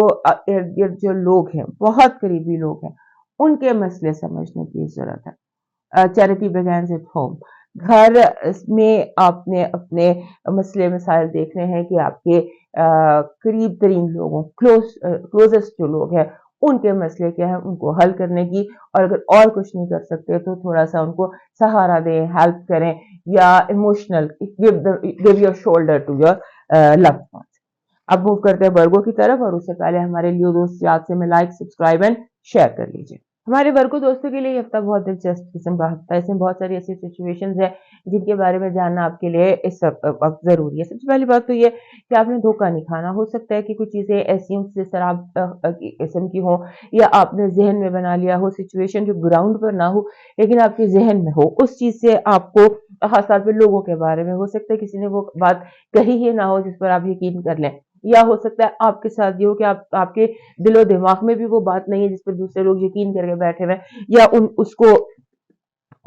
इर्द गिर्द जो लोग हैं, बहुत करीबी लोग हैं, उनके मसले समझने की जरूरत है। Charity begins at home. घर में आपने अपने मसले मसाइल देखने हैं कि आपके करीब तरीन लोगों, क्लोजेस्ट जो लोग हैं, उनके मसले क्या है, उनको हल करने की, और अगर और कुछ नहीं कर सकते तो थोड़ा सा उनको सहारा दें, हेल्प करें, या emotional give your shoulder to your loved ones. अब मूव करते हैं वर्गो की तरफ, और उससे पहले हमारे लियो दोस्त याद से में लाइक, सब्सक्राइब एंड शेयर कर लीजिए। हमारे वर्गो दोस्तों के लिए ये हफ्ता बहुत दिलचस्प किस्म का हफ्ता है। इसमें बहुत सारी ऐसी सिचुएशंस है जिनके बारे में जानना आपके लिए इस वक्त जरूरी है। सबसे पहली बात तो ये कि आपने धोखा नहीं खाना। हो सकता है कि कुछ चीजें ऐसी हों शराब किस्म की हो, या आपने जहन में बना लिया हो सिचुएशन जो ग्राउंड पर ना हो लेकिन आपके जहन में हो, उस चीज से आपको, खास तौर पर लोगों के बारे में, हो सकता है किसी ने वो बात कही ही ना हो जिस पर आप यकीन कर लें, या हो सकता है आपके साथ ये हो कि आपके दिलो दिमाग में भी वो बात नहीं है जिस पर दूसरे लोग यकीन करके बैठे हुए, या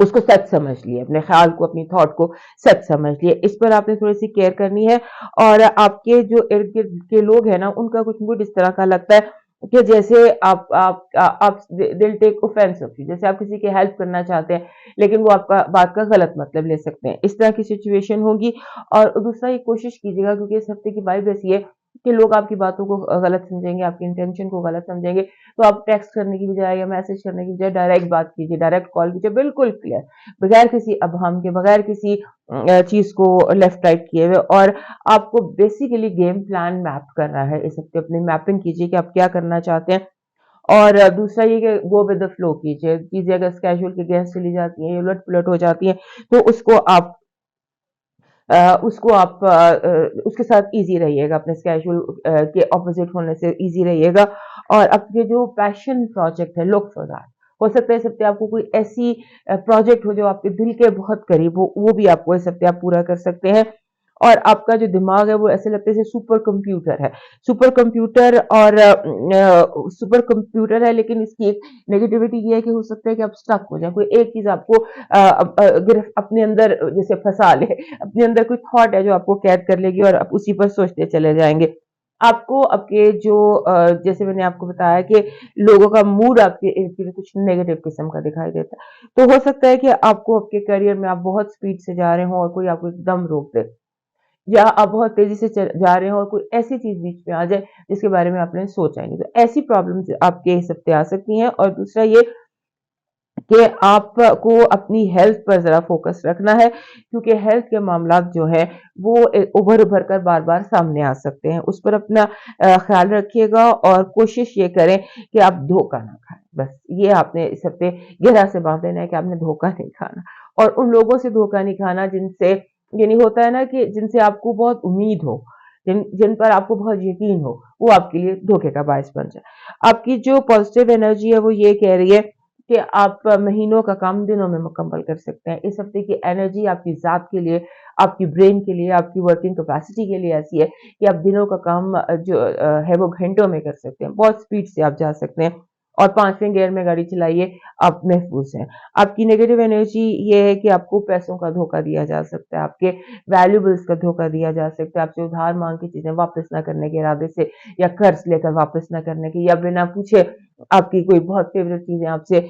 उसको सच समझ लिए, अपने ख्याल को, अपनी थॉट को सच समझ लिए। इस पर आपने थोड़ी सी केयर करनी है। और आपके जो इर्द गिर्द के लोग हैं ना, उनका कुछ मूड इस तरह का लगता है کہ جیسے آپ دل ٹیک اوفینس آف یو، جیسے آپ کسی کی ہیلپ کرنا چاہتے ہیں لیکن وہ آپ کا بات کا غلط مطلب لے سکتے ہیں، اس طرح کی سچویشن ہوگی۔ اور دوسرا یہ کوشش کیجیے گا، کیونکہ اس ہفتے کی وائب ایسی ہے کہ لوگ آپ کی باتوں کو غلط سمجھیں گے، آپ کی انٹینشن کو غلط سمجھیں گے، تو آپ ٹیکسٹ کرنے کی بجائے یا میسج کرنے کی بجائے ڈائریکٹ بات کیجیے، ڈائریکٹ کال کیجیے، بالکل کلیئر، بغیر کسی ابہام کے، بغیر کسی چیز کو لیفٹ رائٹ کیے ہوئے۔ اور آپ کو بیسیکلی گیم پلان میپ کرنا ہے اس ہفتے، اپنی میپنگ کیجیے کہ آپ کیا کرنا چاہتے ہیں۔ اور دوسرا یہ کہ گو ود دا فلو کیجیے، چیزیں اگر اسکیجول کے اگینسٹ چلی جاتی ہیں، الٹ پلٹ ہو جاتی ہیں، تو اس کے ساتھ ایزی رہیے گا، اپنے اسکیجول کے اپوزٹ ہونے سے ایزی رہیے گا۔ اور اپنے جو پیشن پروجیکٹ ہے، لک فار دیٹ، ہو سکتا ہے اس ہفتے آپ کو کوئی ایسی پروجیکٹ ہو جو آپ کے دل کے بہت قریب ہو، وہ بھی آپ کو اس ہفتے آپ پورا کر سکتے ہیں۔ اور آپ کا جو دماغ ہے وہ ایسے لگتا ہے جیسے سپر کمپیوٹر ہے، سپر کمپیوٹر اور سپر کمپیوٹر ہے، لیکن اس کی ایک نیگیٹیوٹی یہ ہے کہ ہو سکتا ہے کہ آپ سٹک ہو جائیں، کوئی ایک چیز آپ کو اپنے اندر جیسے پھنسا لے، اپنے اندر کوئی تھاٹ ہے جو آپ کو قید کر لے گی اور آپ اسی پر سوچتے چلے جائیں گے۔ آپ کو آپ کے جو جیسے میں نے آپ کو بتایا کہ لوگوں کا موڈ آپ کے ارد گرد کچھ نیگیٹو قسم کا دکھائی دیتا ہے، تو ہو سکتا ہے کہ آپ کو آپ کے کیریئر میں آپ بہت سپیڈ سے جا رہے ہوں اور کوئی آپ کو ایک دم روک دے، یا آپ بہت تیزی سے جا رہے ہوں اور کوئی ایسی چیز بیچ میں آ جائے جس کے بارے میں آپ نے سوچا ہی نہیں، تو ایسی پرابلمز آپ کے اس ہفتے آ سکتی ہیں۔ اور دوسرا یہ کہ آپ کو اپنی ہیلتھ پر ذرا فوکس رکھنا ہے، کیونکہ ہیلتھ کے معاملات جو ہے وہ ابھر ابھر کر بار بار سامنے آ سکتے ہیں، اس پر اپنا خیال رکھیے گا اور کوشش یہ کریں کہ آپ دھوکہ نہ کھائیں۔ بس یہ آپ نے اس ہفتے گہرا سے باندھ دینا ہے کہ آپ نے دھوکہ نہیں کھانا، اور ان لوگوں سے دھوکہ نہیں کھانا جن سے، یعنی ہوتا ہے نا کہ جن سے آپ کو بہت امید ہو، جن پر آپ کو بہت یقین ہو، وہ آپ کے لیے دھوکے کا باعث بن جائے۔ آپ کی جو پازیٹیو انرجی ہے وہ یہ کہہ رہی ہے کہ آپ مہینوں کا کام دنوں میں مکمل کر سکتے ہیں۔ اس ہفتے کی انرجی آپ کی ذات کے لیے، آپ کی برین کے لیے، آپ کی ورکنگ کیپیسٹی کے لیے ایسی ہے کہ آپ دنوں کا کام جو ہے وہ گھنٹوں میں کر سکتے ہیں، بہت سپیڈ سے آپ جا سکتے ہیں، اور 5ویں گیئر میں گاڑی چلائیے، آپ محفوظ ہیں۔ آپ کی نیگیٹو انرجی یہ ہے کہ آپ کو پیسوں کا دھوکہ دیا جا سکتا ہے، آپ کے ویلیوبلز کا دھوکہ دیا جا سکتا ہے، آپ سے ادھار مانگ کی چیزیں واپس نہ کرنے کے ارادے سے، یا قرض لے کر واپس نہ کرنے کے، یا بنا پوچھے آپ کی کوئی بہت فیوریٹ چیزیں آپ سے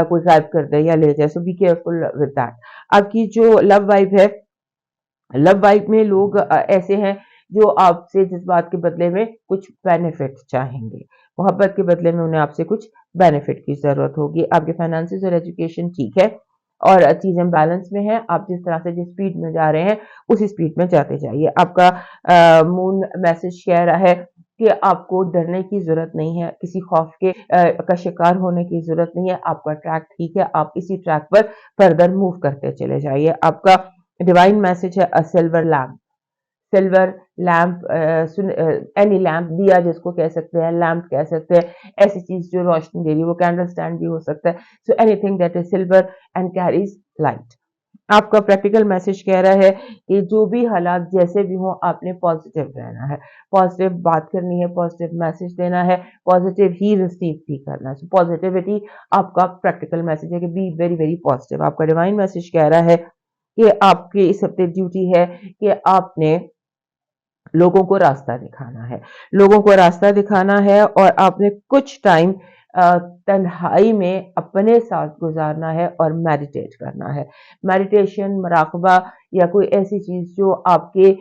کوئی غائب کر دے یا لے جائے۔ سو بی کیئرفل ود دیٹ۔ آپ کی جو لو وائب ہے، لو وائب میں لوگ ایسے ہیں جو آپ سے جس بات کے بدلے میں کچھ بینیفٹ چاہیں گے، محبت کے بدلے میں انہیں آپ سے کچھ بینیفٹ کی ضرورت ہوگی۔ آپ کے فائنانسز اور ایجوکیشن ٹھیک ہے اور چیزیں بیلنس میں ہیں، آپ جس طرح سے جس سپیڈ میں جا رہے ہیں اسی سپیڈ میں جاتے جائیے۔ آپ کا مون میسج کہہ رہا ہے کہ آپ کو ڈرنے کی ضرورت نہیں ہے، کسی خوف کے کا شکار ہونے کی ضرورت نہیں ہے، آپ کا ٹریک ٹھیک ہے، آپ اسی ٹریک پر فردر موو کرتے چلے جائیے۔ آپ کا ڈیوائن میسج ہے silver lamp, silver lamp, any lamp, دیا جس کو کہہ سکتے ہیں، لیمپ کہہ سکتے ہیں، ایسی چیز جو روشنی دے رہی ہے، وہ کینڈل سٹینڈ بھی ہو سکتا ہے۔ So any thing that is silver and carries light. آپ کا پریکٹیکل میسج کہہ رہا ہے کہ جو بھی حالات جیسے بھی ہوں آپ نے پازیٹیو رہنا ہے، پازیٹیو بات کرنی ہے، پازیٹیو میسج دینا ہے، پازیٹیو ہی ریسیو بھی کرنا ہے۔ پازیٹیوٹی آپ کا پریکٹیکل میسج ہے کہ بی ویری ویری پازیٹیو۔ آپ کا ڈیوائن میسج کہہ رہا ہے کہ آپ کی اس ہفتے ڈیوٹی ہے کہ آپ نے لوگوں کو راستہ دکھانا ہے، لوگوں کو راستہ دکھانا ہے، اور آپ نے کچھ ٹائم تنہائی میں اپنے ساتھ گزارنا ہے اور میڈیٹیٹ کرنا ہے۔ میڈیٹیشن، مراقبہ، یا کوئی ایسی چیز جو آپ کے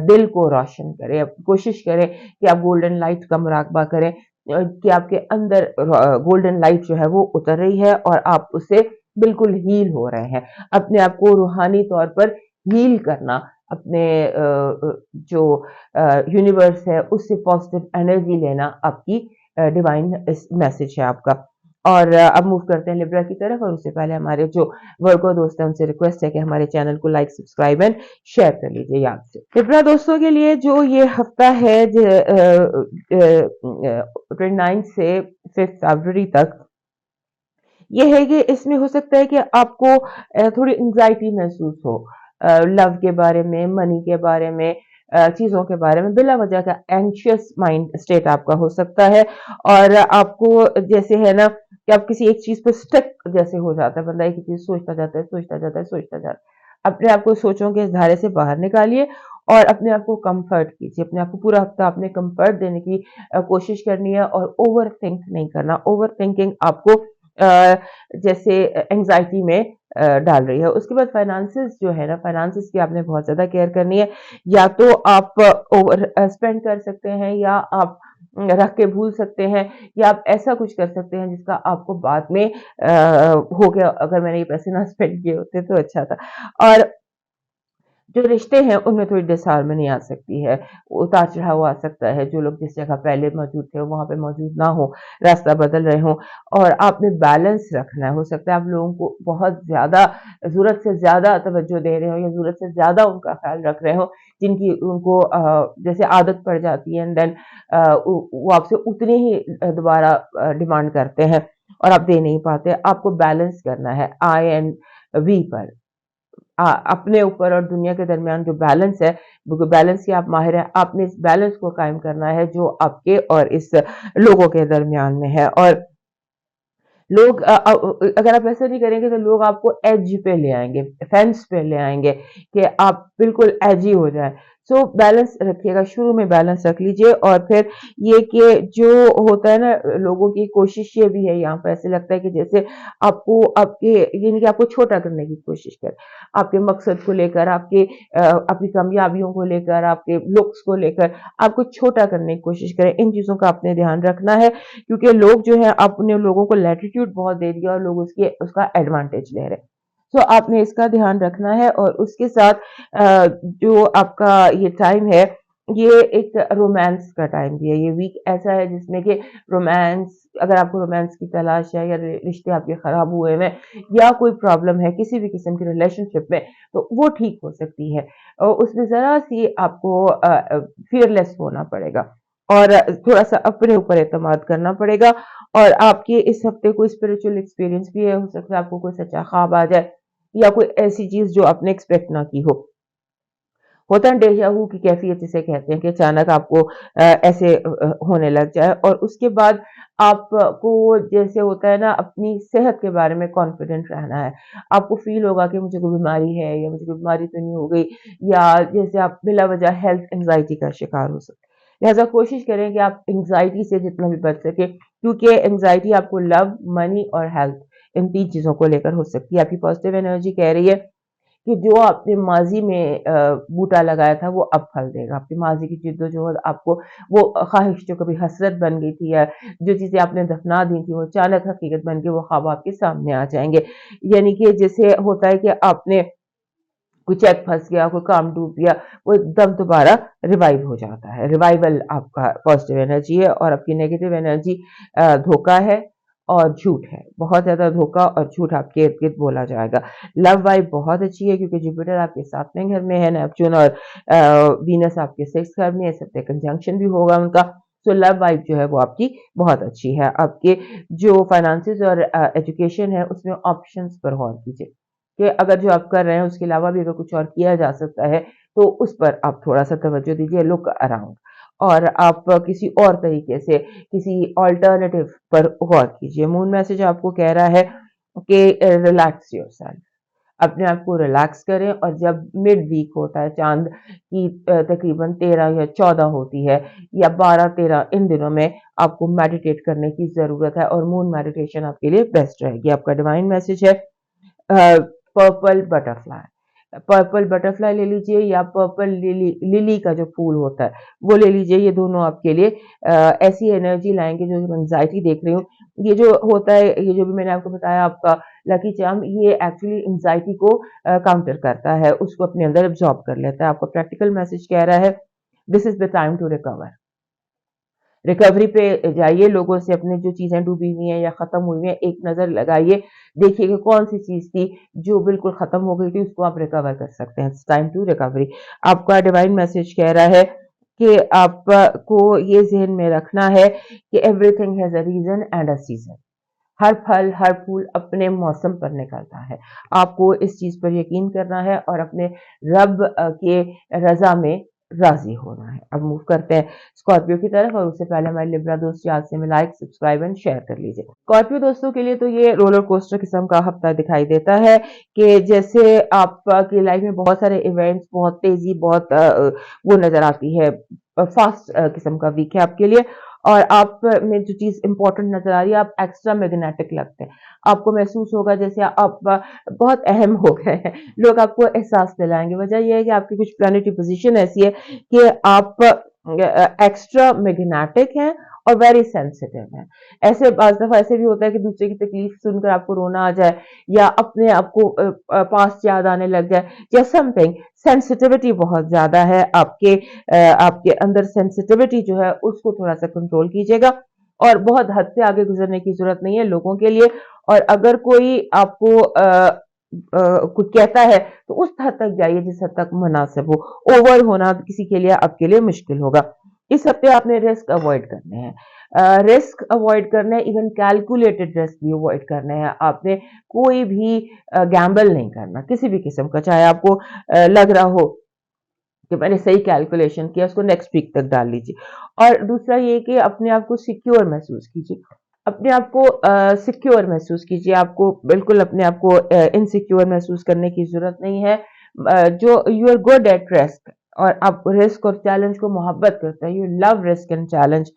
دل کو روشن کرے۔ کوشش کریں کہ آپ گولڈن لائٹ کا مراقبہ کریں، کہ آپ کے اندر گولڈن لائٹ جو ہے وہ اتر رہی ہے اور آپ اس سے بالکل ہیل ہو رہے ہیں۔ اپنے آپ کو روحانی طور پر ہیل کرنا، اپنے جو یونیورس ہے اس سے پازیٹیو انرجی لینا آپ کی ڈیوائن میسج ہے آپ کا۔ اور اب موو کرتے ہیں لبرا کی طرف، اور اس سے پہلے ہمارے جو ورکو دوست ہیں ان سے ریکویسٹ ہے کہ ہمارے چینل کو لائک، سبسکرائب اینڈ شیئر کر لیجیے یاد سے۔ لبرا دوستوں کے لیے جو یہ ہفتہ ہے 29 سے 5 فروری تک، یہ ہے کہ اس میں ہو سکتا ہے کہ آپ کو تھوڑی انگزائٹی محسوس ہو، لو کے بارے میں، منی کے بارے میں، چیزوں کے بارے میں، بلا وجہ کا اینکشیس مائنڈ اسٹیٹ آپ کا ہو سکتا ہے، اور آپ کو جیسے ہے نا کہ آپ کسی ایک چیز پہ سٹک جیسے ہو جاتا ہے، بندہ ایک چیز سوچتا جاتا ہے، سوچتا جاتا ہے، سوچتا جاتا ہے۔ اپنے آپ کو سوچوں کے اس دھارے سے باہر نکالیے اور اپنے آپ کو کمفرٹ کیجیے. اپنے آپ کو پورا ہفتہ اپنے کمفرٹ دینے کی کوشش کرنی ہے اور اوور تھنک نہیں کرنا. اوور تھنکنگ آپ کو جیسے انگزائٹی میں ڈال رہی ہے. اس کے بعد فائنانسز جو ہے نا، فائنانسز کی آپ نے بہت زیادہ کیئر کرنی ہے. یا تو آپ اوور اسپینڈ کر سکتے ہیں، یا آپ رکھ کے بھول سکتے ہیں، یا آپ ایسا کچھ کر سکتے ہیں جس کا آپ کو بعد میں ہو گیا اگر میں نے یہ پیسے نہ اسپینڈ کیے ہوتے تو اچھا تھا. اور جو رشتے ہیں ان میں تھوڑی ڈسہارمنی آ سکتی ہے، اتار چڑھاؤ آ سکتا ہے. جو لوگ جس جگہ پہلے موجود تھے وہاں پہ موجود نہ ہو، راستہ بدل رہے ہوں. اور آپ نے بیلنس رکھنا ہے. ہو سکتا ہے آپ لوگوں کو بہت زیادہ ضرورت سے زیادہ توجہ دے رہے ہوں، یا ضرورت سے زیادہ ان کا خیال رکھ رہے ہوں، جن کی ان کو جیسے عادت پڑ جاتی ہے، اینڈ دین وہ آپ سے اتنی ہی دوبارہ ڈیمانڈ کرتے ہیں اور آپ دے نہیں پاتے. آپ کو بیلنس کرنا ہے آئی اینڈ وی پر. اپنے اوپر اور دنیا کے درمیان جو بیلنس ہے، بیلنس کی آپ ماہر ہیں. آپ نے اس بیلنس کو قائم کرنا ہے جو آپ کے اور اس لوگوں کے درمیان میں ہے. اور لوگ اگر آپ ایسا نہیں کریں گے تو لوگ آپ کو ایج پہ لے آئیں گے، فینس پہ لے آئیں گے کہ آپ بالکل ایجی ہو جائیں. سو بیلنس رکھیے گا، شروع میں بیلنس رکھ لیجئے. اور پھر یہ کہ جو ہوتا ہے نا، لوگوں کی کوشش یہ بھی ہے یہاں پہ ایسے لگتا ہے کہ جیسے آپ کو آپ کے یعنی کہ آپ کو چھوٹا کرنے کی کوشش کرے. آپ کے مقصد کو لے کر، آپ کے اپنی کامیابیوں کو لے کر، آپ کے لکس کو لے کر آپ کو چھوٹا کرنے کی کوشش کریں. ان چیزوں کا آپ نے دھیان رکھنا ہے، کیونکہ لوگ جو ہے اپنے لوگوں کو لیٹیٹیوڈ بہت دے دیا اور لوگ اس کا ایڈوانٹیج لے رہے. سو آپ نے اس کا دھیان رکھنا ہے. اور اس کے ساتھ جو آپ کا یہ ٹائم ہے، یہ ایک رومانس کا ٹائم بھی ہے. یہ ویک ایسا ہے جس میں کہ رومانس، اگر آپ کو رومانس کی تلاش ہے، یا رشتے آپ کے خراب ہوئے ہیں، یا کوئی پرابلم ہے کسی بھی قسم کی ریلیشن شپ میں، تو وہ ٹھیک ہو سکتی ہے. اور اس میں ذرا سی آپ کو فیئر لیس ہونا پڑے گا، اور تھوڑا سا اپنے اوپر اعتماد کرنا پڑے گا. اور آپ کے اس ہفتے کوئی اسپرچل ایکسپیرینس بھی ہے. ہو سکتا ہے آپ کو کوئی سچا خواب آ جائے، یا کوئی ایسی چیز جو آپ نے ایکسپیکٹ نہ کی ہو. ہوتا ہے ڈیجا وو کی کیفیت جسے کہتے ہیں، کہ اچانک آپ کو ایسے ہونے لگ جائے. اور اس کے بعد آپ کو جیسے ہوتا ہے نا، اپنی صحت کے بارے میں کانفیڈنٹ رہنا ہے. آپ کو فیل ہوگا کہ مجھے کوئی بیماری ہے، یا مجھے کوئی بیماری تو نہیں ہو گئی، یا جیسے آپ بلا وجہ ہیلتھ انگزائٹی کا شکار ہو سکتے. لہٰذا کوشش کریں کہ آپ انگزائٹی سے جتنا بھی بچ سکے، کیونکہ انگزائٹی آپ کو لو، منی اور ہیلتھ، ان 3 چیزوں کو لے کر ہو سکتی ہے. آپ کی پازیٹیو انرجی کہہ رہی ہے کہ جو آپ نے ماضی میں بوٹا لگایا تھا وہ اب پھل دے گا. آپ کی ماضی کی جدوجہد، آپ کو وہ خواہش جو کبھی حسرت بن گئی تھی، یا جو چیزیں آپ نے دفنا دی تھی، وہ اچانک حقیقت بن کے وہ خواب آپ کے سامنے آ جائیں گے. یعنی کہ جیسے ہوتا ہے کہ آپ نے کوئی چیک پھنس گیا، کوئی کام ڈوب گیا، وہ ایک دم دوبارہ ریوائیو ہو جاتا ہے. ریوائول آپ کا پازیٹیو انرجی ہے. اور آپ کی نیگیٹو انرجی دھوکہ ہے اور جھوٹ ہے. بہت زیادہ دھوکہ اور جھوٹ آپ کے ارد گرد بولا جائے گا. لو وائب بہت اچھی ہے، کیونکہ جوپیٹر آپ کے 7ویں گھر میں ہے، نیپچون اور وینس آپ کے 6 گھر میں ہے. سب کنجنکشن بھی ہوگا ان کا. سو لو وائب جو ہے وہ آپ کی بہت اچھی ہے. آپ کے جو فائنانسز اور ایجوکیشن ہے، اس میں آپشنز پر غور کیجیے، کہ اگر جو آپ کر رہے ہیں اس کے علاوہ بھی اگر کچھ اور کیا جا سکتا ہے تو اس پر آپ تھوڑا سا توجہ دیجیے. Look around. اور آپ کسی اور طریقے سے کسی آلٹرنیٹو پر غور کیجیے. مون میسج آپ کو کہہ رہا ہے کہ ریلیکس یور سیلف. اپنے آپ کو ریلیکس کریں. اور جب مڈ ویک ہوتا ہے، چاند کی تقریباً 13 یا 14 ہوتی ہے، یا 12-13، ان دنوں میں آپ کو میڈیٹیٹ کرنے کی ضرورت ہے. اور مون میڈیٹیشن آپ کے لیے بیسٹ رہے گی. آپ کا ڈیوائن میسج ہے پرپل بٹرفلائی. پرپل بٹرفلائی لے لیجئے، یا پرپل للی کا جو پھول ہوتا ہے وہ لے لیجئے. یہ دونوں آپ کے لیے ایسی انرجی لائیں گے. جو انگزائٹی دیکھ رہی ہوں، یہ جو ہوتا ہے، یہ جو بھی میں نے آپ کو بتایا، آپ کا لکی چارم، یہ ایکچولی انگزائٹی کو کاؤنٹر کرتا ہے، اس کو اپنے اندر ابزارب کر لیتا ہے. آپ کا پریکٹیکل میسج کہہ رہا ہے this is the time to recover. Recovery پہ جائیے. لوگوں سے اپنے جو چیزیں ڈوبی ہوئی ہیں یا ختم ہوئی ہیں ایک نظر لگائیے. دیکھیے کہ کون سی چیز تھی جو بالکل ختم ہو گئی تھی، اس کو آپ ریکور کر سکتے ہیں. Time to recovery. آپ کا ڈیوائن میسج کہہ رہا ہے کہ آپ کو یہ ذہن میں رکھنا ہے کہ everything has a reason and a season. ہر پھل، ہر پھول اپنے موسم پر نکلتا ہے. آپ کو اس چیز پر یقین کرنا ہے اور اپنے رب کے رضا میں राजी होना है। अब मूव करते हैं स्कॉर्पियो की तरफ, और उससे पहले हमारे लिब्रा दोस्त याद से में लाइक, सब्सक्राइब एंड शेयर कर लीजिए। स्कॉर्पियो दोस्तों के लिए तो ये रोलर कोस्टर किस्म का हफ्ता दिखाई देता है कि जैसे आपकी लाइफ में बहुत सारे इवेंट्स, बहुत तेजी, बहुत वो नजर आती है, फास्ट किस्म का वीक है आपके लिए। और आप में जो चीज इंपॉर्टेंट नजर आ रही है, आप एक्स्ट्रा मैग्नेटिक लगते हैं। आपको महसूस होगा जैसे आप बहुत अहम हो गए हैं, लोग आपको एहसास दिलाएंगे। वजह यह है कि आपकी कुछ प्लानिटरी पोजीशन ऐसी है कि आप एक्स्ट्रा मैग्नेटिक हैं और वेरी सेंसिटिव हैं। ऐसे बाज दफा ऐसे भी होता है कि दूसरे की तकलीफ सुनकर आपको रोना आ जाए, या अपने आपको पास्ट याद आने लग जाए, या समथिंग। सेंसिटिविटी बहुत ज्यादा है आपके आपके अंदर। सेंसिटिविटी जो है उसको थोड़ा सा कंट्रोल कीजिएगा, और बहुत हद से आगे गुजरने की जरूरत नहीं है लोगों के लिए। और अगर कोई आपको कुछ कहता है तो उस हद तक जाइए जिस हद तक मुनासिब हो। ओवर होना किसी के लिए आपके लिए मुश्किल होगा। इस हफ्ते आपने रिस्क अवॉइड करने हैं, रिस्क अवॉइड करना है, इवन कैलकुलेटेड रिस्क भी अवॉइड करने हैं। आपने कोई भी गैम्बल नहीं करना किसी भी किस्म का, चाहे आपको लग रहा हो कि मैंने सही कैलकुलेशन किया, उसको नेक्स्ट वीक तक डाल लीजिए। और दूसरा ये कि अपने आप को सिक्योर महसूस कीजिए, अपने आप को सिक्योर महसूस कीजिए। आपको बिल्कुल अपने आप को इनसिक्योर महसूस करने की जरूरत नहीं है। जो you are good at risk, और आप रिस्क और चैलेंज को मोहब्बत करते हैं, you love risk and challenge.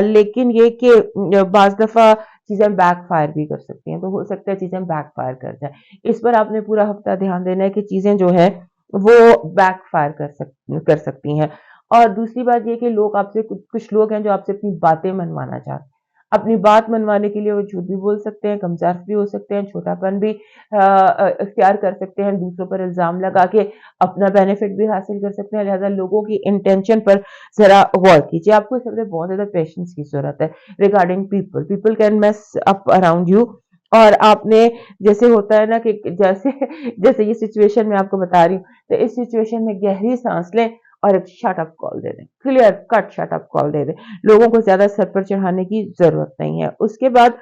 लेकिन ये कि बाज दफा चीजें बैक फायर भी कर सकती हैं, तो हो सकता है चीजें बैक फायर कर जाए। इस पर आपने पूरा हफ्ता ध्यान देना है कि चीजें जो है वो बैक फायर कर सकती हैं। और दूसरी बात ये कि लोग आपसे कुछ लोग हैं जो आपसे अपनी बातें मनवाना चाहते हैं। अपनी बात मनवाने के लिए वो झूठ भी बोल सकते हैं, कमजोर भी हो सकते हैं, छोटापन भी इख्तियार कर सकते हैं, दूसरों पर इल्जाम लगा के अपना बेनिफिट भी हासिल कर सकते हैं। लिहाजा लोगों की इंटेंशन पर जरा गौर कीजिए। आपको इस वक्त बहुत ज्यादा पेशेंस की जरूरत है regarding people. People can mess up around you. और आपने, जैसे होता है ना कि जैसे जैसे ये सिचुएशन मैं आपको बता रही हूँ, तो इस सिचुएशन में गहरी सांस लें और एक शट अप कॉल दे दें, clear cut shut up call दे दें। लोगों को ज्यादा सर पर चढ़ाने की जरूरत नहीं है। उसके बाद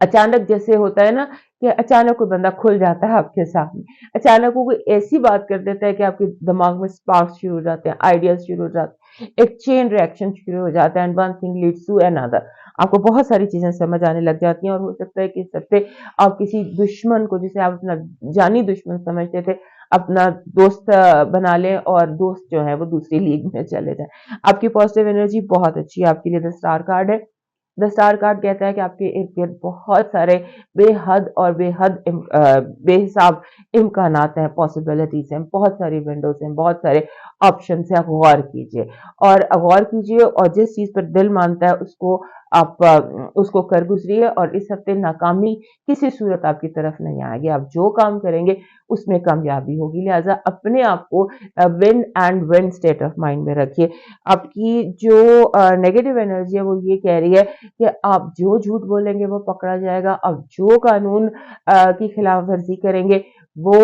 अचानक जैसे होता है ना कि अचानक कोई बंदा खुल जाता है आपके सामने, अचानक वो कोई ऐसी बात कर देता है कि आपके दिमाग में स्पार्क्स शुरू हो जाते हैं, आइडियाज शुरू हो जाते हैं, एक चेन रिएक्शन शुरू हो जाता है, and one thing leads to another. आपको बहुत सारी चीजें समझ आने लग जाती हैं, और हो सकता है कि इस हफ्ते आप किसी दुश्मन को, जिसे आप अपना जानी दुश्मन समझते थे, अपना दोस्त बना लें, और दोस्त जो है वो दूसरी लीग में चले जाए। आपकी पॉजिटिव एनर्जी बहुत अच्छी है। आपके लिए द स्टार कार्ड है। द स्टार कार्ड कहता है कि आपके इर्द गिर्द बहुत सारे बेहद और बेहिसाब इम्कानात हैं, पॉसिबिलिटीज हैं, बहुत सारी विंडोज हैं, बहुत सारे ऑप्शन हैं। आप गौर कीजिए, और गौर कीजिए, और जिस चीज पर दिल मानता है उसको आप उसको कर गुजरिए। और इस हफ्ते नाकामी किसी सूरत आपकी तरफ नहीं आएगी। आप जो काम करेंगे उसमें कामयाबी होगी। लिहाजा अपने आप को win and win state of mind में रखिए। आपकी जो नेगेटिव एनर्जी है वो ये कह रही है कि आप जो झूठ बोलेंगे वो पकड़ा जाएगा, आप जो कानून की खिलाफ वर्जी करेंगे वो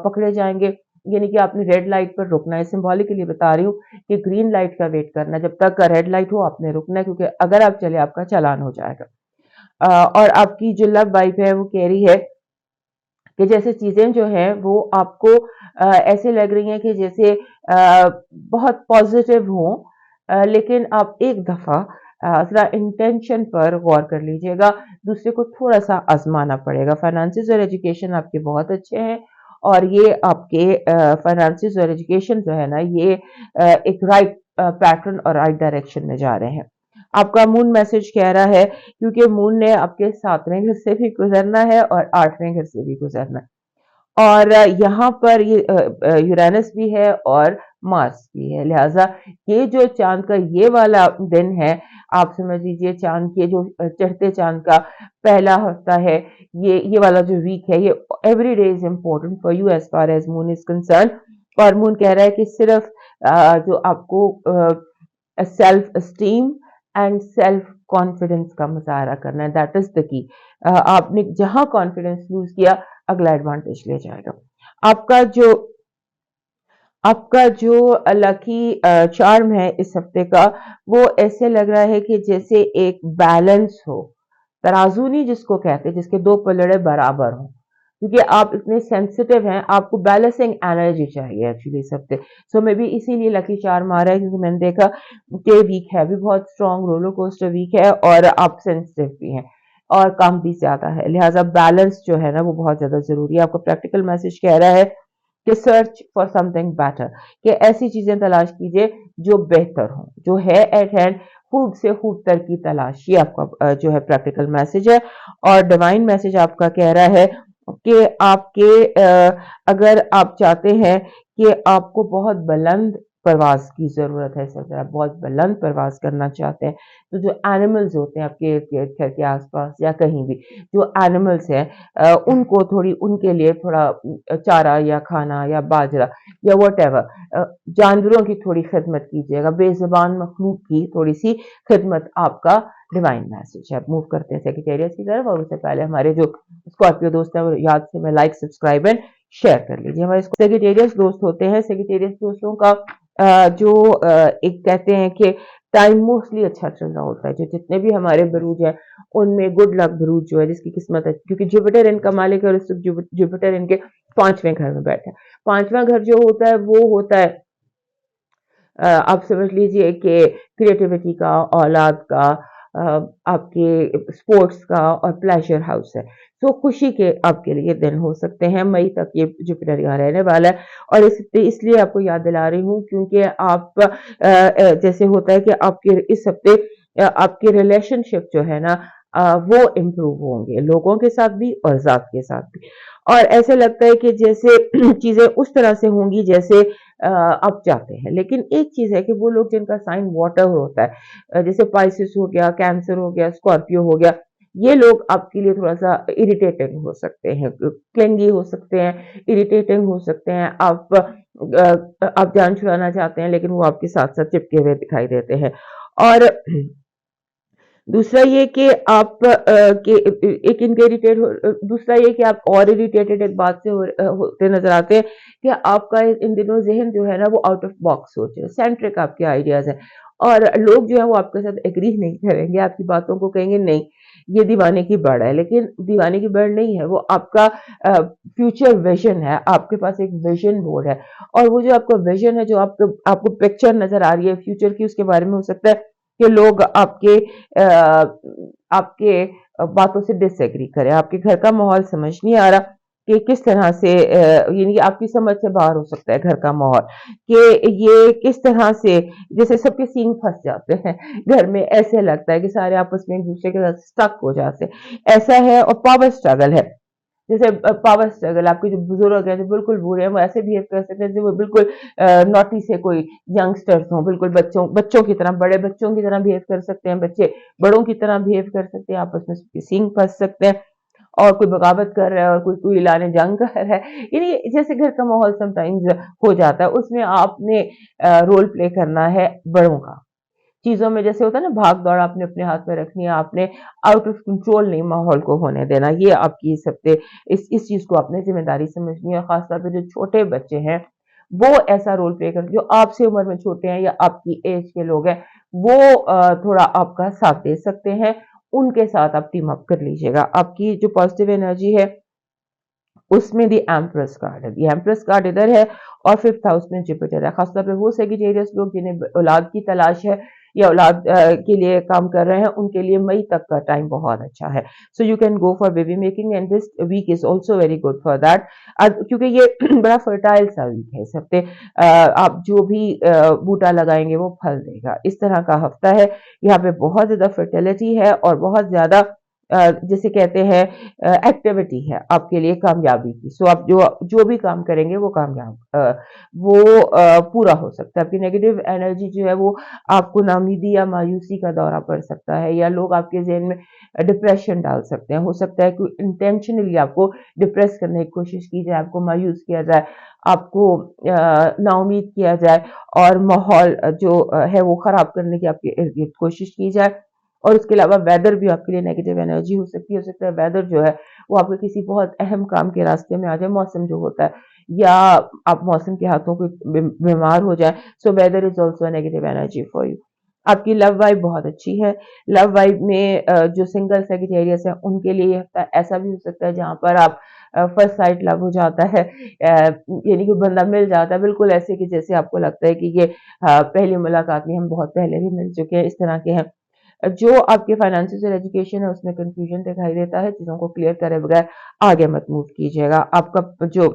पकड़े जाएंगे। यानी कि आपने रेड लाइट पर रुकना है। सिंबॉलिकली बता रही हूँ कि ग्रीन लाइट का वेट करना है, जब तक रेड लाइट हो आपने रुकना है, क्योंकि अगर आप चले आपका चालान हो जाएगा। और आपकी जो लव वाइफ है वो कह रही है कि जैसे चीजें जो है वो आपको ऐसे लग रही हैं कि जैसे बहुत पॉजिटिव हो, लेकिन आप एक दफा जरा इंटेंशन पर गौर कर लीजिएगा। दूसरे को थोड़ा सा आजमाना पड़ेगा। फाइनेंसिस और एजुकेशन आपके बहुत अच्छे हैं, और ये आपके फाइनेंसिस और एजुकेशन जो है ना, ये एक राइट पैटर्न और राइट डायरेक्शन में जा रहे हैं। आपका मून मैसेज कह रहा है, क्योंकि मून ने आपके 7वें घर से भी गुजरना है और 8वें घर से भी गुजरना है, और यहाँ पर ये यूरेनस भी है और मार्स भी है। लिहाजा ये जो चांद का ये वाला दिन है, आप समझ लीजिए चांद के जो चढ़ते चांद का पहला हफ्ता है, ये वाला जो वीक है, ये every day is important for you as far as moon is concern. और मून कह रहा है कि सिर्फ जो आपको self esteem and self confidence का मुजाहरा करना है, दैट इज द की। आपने जहां कॉन्फिडेंस लूज किया, अगला एडवांटेज ले जाएगा। आपका जो आपका जो लकी चार्म है इस हफ्ते का, वो ऐसे लग रहा है कि जैसे एक बैलेंस हो, तराजू नहीं जिसको कहते, जिसके दो पलड़े बराबर हों, क्योंकि आप इतने सेंसिटिव हैं, आपको बैलेंसिंग एनर्जी चाहिए एक्चुअली सबसे। सो मे बी इसीलिए लकी चार्म आ रहा है, क्योंकि मैंने देखा कि वीक है भी बहुत स्ट्रॉन्ग, रोलर कोस्टर वीक है, और आप सेंसिटिव भी हैं और काम भी ज्यादा है, लिहाजा बैलेंस जो है ना वो बहुत ज्यादा जरूरी है। आपको प्रैक्टिकल मैसेज कह रहा है कि सर्च फॉर समथिंग बेटर, कि ऐसी चीजें तलाश कीजिए जो बेहतर हो, जो है एट हैंड, खूब से खूब तर की तलाश, ये आपका जो है प्रैक्टिकल मैसेज है। और डिवाइन मैसेज आपका कह रहा है कि आपके अगर आप चाहते हैं कि आपको बहुत बुलंद परवाज की जरूरत है, सर आप बहुत बुलंद परवाज करना चाहते हैं, तो जो एनिमल्स होते हैं आपके घर के आसपास या कहीं भी, जो एनिमल्स हैं उनको थोड़ी, उनके लिए थोड़ा चारा या खाना या बाजरा या वट एवर, जानवरों की थोड़ी खिदमत कीजिएगा, बेजुबान मखलूक की थोड़ी सी खिदमत आपका डिवाइन मैसेज है। मूव करते हैं सेक्रेटेरियट की तरफ, और उससे पहले हमारे जो स्कॉर्पियो दोस्त हैं वो याद से मैं लाइक सब्सक्राइब एंड शेयर कर लीजिए। हमारे सेक्रेटेरियट दोस्त होते हैं, सेक्रेटेरियट दोस्तों का जो एक कहते हैं कि टाइम मोस्टली अच्छा चल रहा होता है, जो जितने भी हमारे बरूज हैं उनमें गुड लक बरूज जो है, जिसकी किस्मत है, क्योंकि जुपिटर इनका मालिक है और इस जुपिटर इनके 5वें घर में बैठा है। 5वां घर जो होता है वो होता है आप समझ लीजिए कि क्रिएटिविटी का, औलाद का, आपके स्पोर्ट्स का और प्लेजर हाउस है। तो खुशी के आपके लिए दिन हो सकते हैं, मई तक ये जुपिटर यहाँ रहने वाला है। और इसलिए आपको याद दिला रही हूँ क्योंकि आप जैसे होता है कि आपके इस हफ्ते आपके रिलेशनशिप जो है ना वो इम्प्रूव होंगे, लोगों के साथ भी और जात के साथ भी। और ऐसे लगता है कि जैसे चीजें उस तरह से होंगी जैसे आप चाहते हैं। लेकिन एक चीज है कि वो लोग जिनका साइन वाटर होता है, जैसे पाइसिस हो गया, कैंसर हो गया, स्कॉर्पियो हो गया, ये लोग आपके लिए थोड़ा सा इरिटेटिंग हो सकते हैं, क्लेंगी हो सकते हैं, इरिटेटिंग हो सकते हैं। आप जान छुड़ाना चाहते हैं लेकिन वो आपके साथ साथ चिपके हुए दिखाई देते हैं। और दूसरा ये कि आप एक इनके इरिटेट दूसरा ये कि आप और इरिटेटेड एक बात से होते नजर आते हैं कि आपका इन दिनों जहन जो है ना वो आउट ऑफ बॉक्स सोच रहे, सेंट्रिक आपके आइडियाज हैं, और लोग जो है वो आपके साथ एग्री नहीं करेंगे, आपकी बातों को कहेंगे नहीं ये दीवाने की बड़ है, लेकिन दीवाने की बड़ नहीं है, वो आपका फ्यूचर विजन है, आपके पास एक विजन बोर्ड है। और वो जो आपका विजन है, जो आपको पिक्चर नजर आ रही है फ्यूचर की, उसके बारे में हो सकता है कि लोग आपके बातों से डिसएग्री करें, आपके घर का माहौल समझ नहीं आ रहा कि किस तरह से, यानी आपकी समझ से बाहर हो सकता है घर का माहौल, कि ये किस तरह से, जैसे सबके सींग फंस जाते हैं घर में, ऐसे लगता है कि सारे आपस में एक दूसरे के साथ स्टक हो जाते, ऐसा है। और पावर स्ट्रगल है, जैसे पावर स्ट्रगल, आपके जो बुजुर्ग हैं जो बिल्कुल बूढ़े हैं वो ऐसे बिहेव कर सकते हैं जैसे वो बिल्कुल नॉटी से कोई यंगस्टर्स हों, बिल्कुल बच्चों की तरह, बड़े बच्चों की तरह बिहेव कर सकते हैं, बच्चे बड़ों की तरह बिहेव कर सकते हैं, आपस में सींग फंस सकते हैं, और कोई बगावत कर रहा है और कोई कोई लाने जंग कर रहा है, यानी जैसे घर का माहौल समटाइम्स हो जाता है, उसमें आपने रोल प्ले करना है बड़ों का। चीजों में जैसे होता है ना भाग दौड़ आपने अपने हाथ में रखनी है, आपने आउट ऑफ कंट्रोल नहीं माहौल को होने देना, ये आपकी इस हफ्ते इस चीज को आपने जिम्मेदारी समझनी है। खासतौर पर जो छोटे बच्चे हैं वो ऐसा रोल प्ले कर, जो आपसे उम्र में छोटे हैं या आपकी एज के लोग हैं वो थोड़ा आपका साथ दे सकते हैं, उनके साथ आप टीम अप कर लीजिएगा। आपकी जो पॉजिटिव एनर्जी है उसमें दी एम्प्रेस कार्ड है, दी एम्प्रेस कार्ड इधर है और 5th हाउस में जुपिटर है। खासतौर पे वो सेजिटेरियस लोग जिन्हें औलाद की तलाश है या औलाद के लिए काम कर रहे हैं, उनके लिए मई तक का टाइम बहुत अच्छा है। So you can go for baby making and this week is also very good for that, क्योंकि ये बड़ा फर्टाइल सा वीक है इस हफ्ते। आप जो भी बूटा लगाएंगे वो फल देगा, इस तरह का हफ्ता है। यहाँ पे बहुत ज्यादा फर्टिलिटी है और बहुत ज्यादा जिसे कहते हैं एक्टिविटी है आपके लिए कामयाबी की। सो आप जो भी काम करेंगे वो कामयाब वो पूरा हो सकता है। आपकी नेगेटिव एनर्जी जो है वो आपको नाउमीदी या मायूसी का दौरा पड़ सकता है, या लोग आपके जहन में डिप्रेशन डाल सकते हैं। हो सकता है कि इंटेंशनली आपको डिप्रेस करने की कोशिश की जाए, आपको मायूस किया जाए, आपको नाउमीद किया जाए और माहौल जो है वो खराब करने की आपकी इर्द गिर्द कोशिश की जाए। और उसके अलावा वेदर भी आपके लिए नेगेटिव एनर्जी हो सकता है वेदर जो है वो आपके किसी बहुत अहम काम के रास्ते में आ जाए, मौसम जो होता है, या आप मौसम के हाथों को बीमार हो जाए। So whether is also negative energy for you. आपकी लव वाइब बहुत अच्छी है। लव वाइब में जो सिंगल सेजिटेरियस है उनके लिए ये हफ्ता ऐसा भी हो सकता है जहां पर आप फर्स्ट साइट लव हो जाता है, यानी कि बंदा मिल जाता है बिल्कुल ऐसे कि जैसे आपको लगता है कि ये पहली मुलाकात में हम बहुत पहले भी मिल चुके हैं, इस तरह के हैं। जो आपके फाइनेंसिस और एजुकेशन है उसमें कंफ्यूजन दिखाई देता है, चीज़ों को क्लियर करे बगैर आगे मत मूव कीजिएगा। आपका जो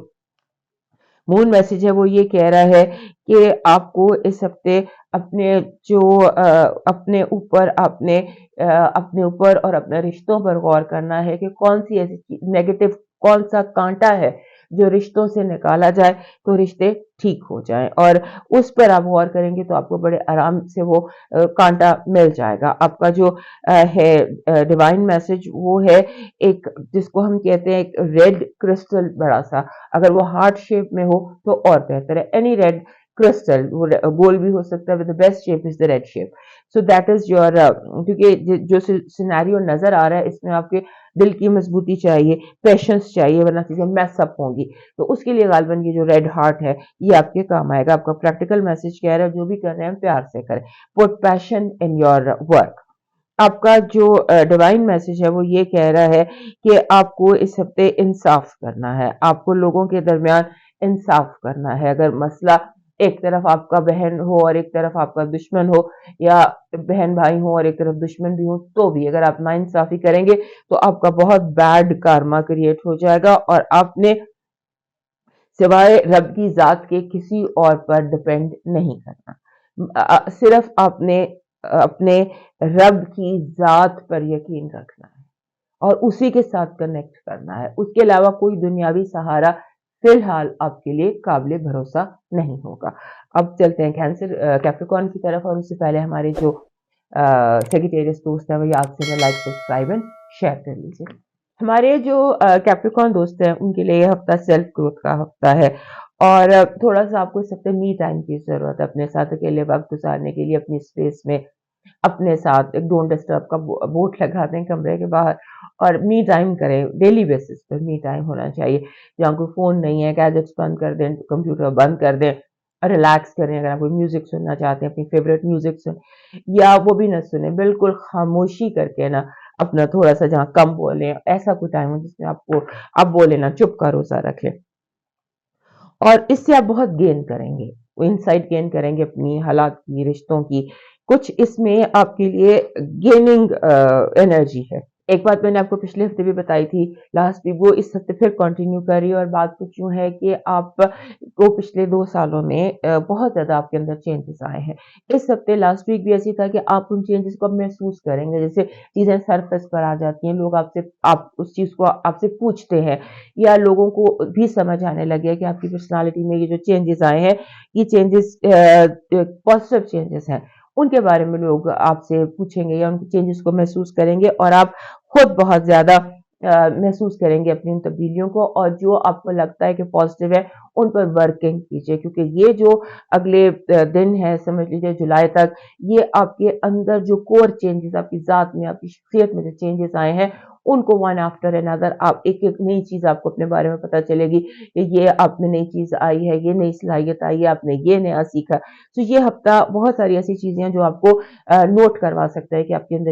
मून मैसेज है वो ये कह रहा है कि आपको इस हफ्ते अपने जो अपने ऊपर अपने ऊपर और अपने रिश्तों पर गौर करना है कि कौन सी ऐसी नेगेटिव कौन सा कांटा है जो रिश्तों से निकाला जाए तो रिश्ते ठीक हो जाएं, और उस पर आप गौर करेंगे तो आपको बड़े आराम से वो कांटा मिल जाएगा। आपका जो है डिवाइन मैसेज वो है एक जिसको हम कहते हैं एक रेड क्रिस्टल बड़ा सा, अगर वो हार्ट शेप में हो तो और बेहतर है। एनी रेड क्रिस्टल, वो गोल भी हो सकता है, with the best shape is the red shape. So that is your, क्योंकि जो सिनेरियो नजर आ रहा है इसमें आपके दिल की मजबूती चाहिए, पेशेंस चाहिए, वरना चीजें मैस अप होंगी। तो उसके लिए गालबन ये जो रेड हार्ट है ये आपके काम आएगा। आपका प्रैक्टिकल मैसेज कह रहा है जो भी कर रहे हैं प्यार से करें, put passion in your work. आपका जो डिवाइन मैसेज है वो ये कह रहा है कि आपको इस हफ्ते इंसाफ करना है, आपको लोगों के दरमियान इंसाफ करना है। अगर मसला एक तरफ आपका बहन हो और एक तरफ आपका दुश्मन हो, या बहन भाई हो और एक तरफ दुश्मन भी हो, तो भी अगर आप नाइंसाफी करेंगे तो आपका बहुत बैड कार्मा क्रिएट हो जाएगा, और आपने सिवाय रब की जात के किसी और पर डिपेंड नहीं करना। सिर्फ आपने अपने रब की जात पर यकीन रखना है और उसी के साथ कनेक्ट करना है। उसके अलावा कोई दुनियावी सहारा फिलहाल आपके लिए काबिल भरोसा नहीं होगा। अब चलते हैं कैंसर कैप्रिकॉर्न की तरफ, और उससे पहले हमारे जो सेजिटेरियस दोस्त है वो याद से लाइक सब्सक्राइब एंड शेयर कर लीजिए। हमारे जो कैप्रिकॉर्न दोस्त हैं उनके लिए ये हफ्ता सेल्फ ग्रोथ का हफ्ता है, और थोड़ा सा आपको इस हफ्ते मी टाइम की जरूरत है, अपने साथ अकेले वक्त गुजारने के लिए, अपनी स्पेस में अपने साथ एक डोंट डिस्टर्ब का बोर्ड लगा दें कमरे के बाहर और मी टाइम करें। डेली बेसिस पर मी टाइम होना चाहिए, जहाँ कोई फोन नहीं है, गैजेट्स बंद कर दें, कंप्यूटर बंद कर दें, रिलैक्स करें। अगर आप कोई म्यूजिक सुनना चाहते हैं अपनी फेवरेट म्यूजिक सुन, या वो भी ना सुने, बिल्कुल खामोशी करके ना अपना थोड़ा सा जहाँ कम बोले, ऐसा कोई टाइम हो जिसमें आपको आप बोले ना, चुप का रोजा रखें, और इससे आप बहुत गेन करेंगे, इनसाइट गेन करेंगे अपनी हालात की, रिश्तों की। कुछ इसमें आपके लिए गेनिंग एनर्जी है। एक बात मैंने आपको पिछले हफ्ते भी बताई थी, लास्ट वीक, वो इस हफ्ते फिर कंटिन्यू कर रही है, और बात कुछ यूं है कि आप को पिछले 2 सालों में बहुत ज्यादा आपके अंदर चेंजेस आए हैं। इस हफ्ते लास्ट वीक भी ऐसी था कि आप उन चेंजेस को महसूस करेंगे, जैसे चीजें सरफेस पर आ जाती हैं, लोग आप उस चीज को आपसे पूछते हैं, या लोगों को भी समझ आने लगे कि आपकी पर्सनालिटी में ये जो चेंजेस आए हैं ये चेंजेस पॉजिटिव चेंजेस हैं। उनके बारे में लोग आपसे पूछेंगे या उनके चेंजेस को महसूस करेंगे, और आप खुद बहुत ज्यादा महसूस करेंगे अपनी उन तब्दीलियों को, और जो आपको लगता है कि पॉजिटिव है उन पर वर्किंग कीजिए, क्योंकि ये जो अगले दिन है, समझ लीजिए जुलाई तक, ये आपके अंदर जो कोर चेंजेस, आपकी जात में, आपकी शख्सियत में जो चेंजेस आए हैं, उनको वन आफ्टर अनदर आप एक एक नई चीज आपको अपने बारे में पता चलेगी कि ये आप में नई चीज आई है, ये नई सलाहियत आई है, आपने ये नया सीखा। तो ये हफ्ता बहुत सारी ऐसी चीजें हैं जो आपको नोट करवा सकता है कि आपके अंदर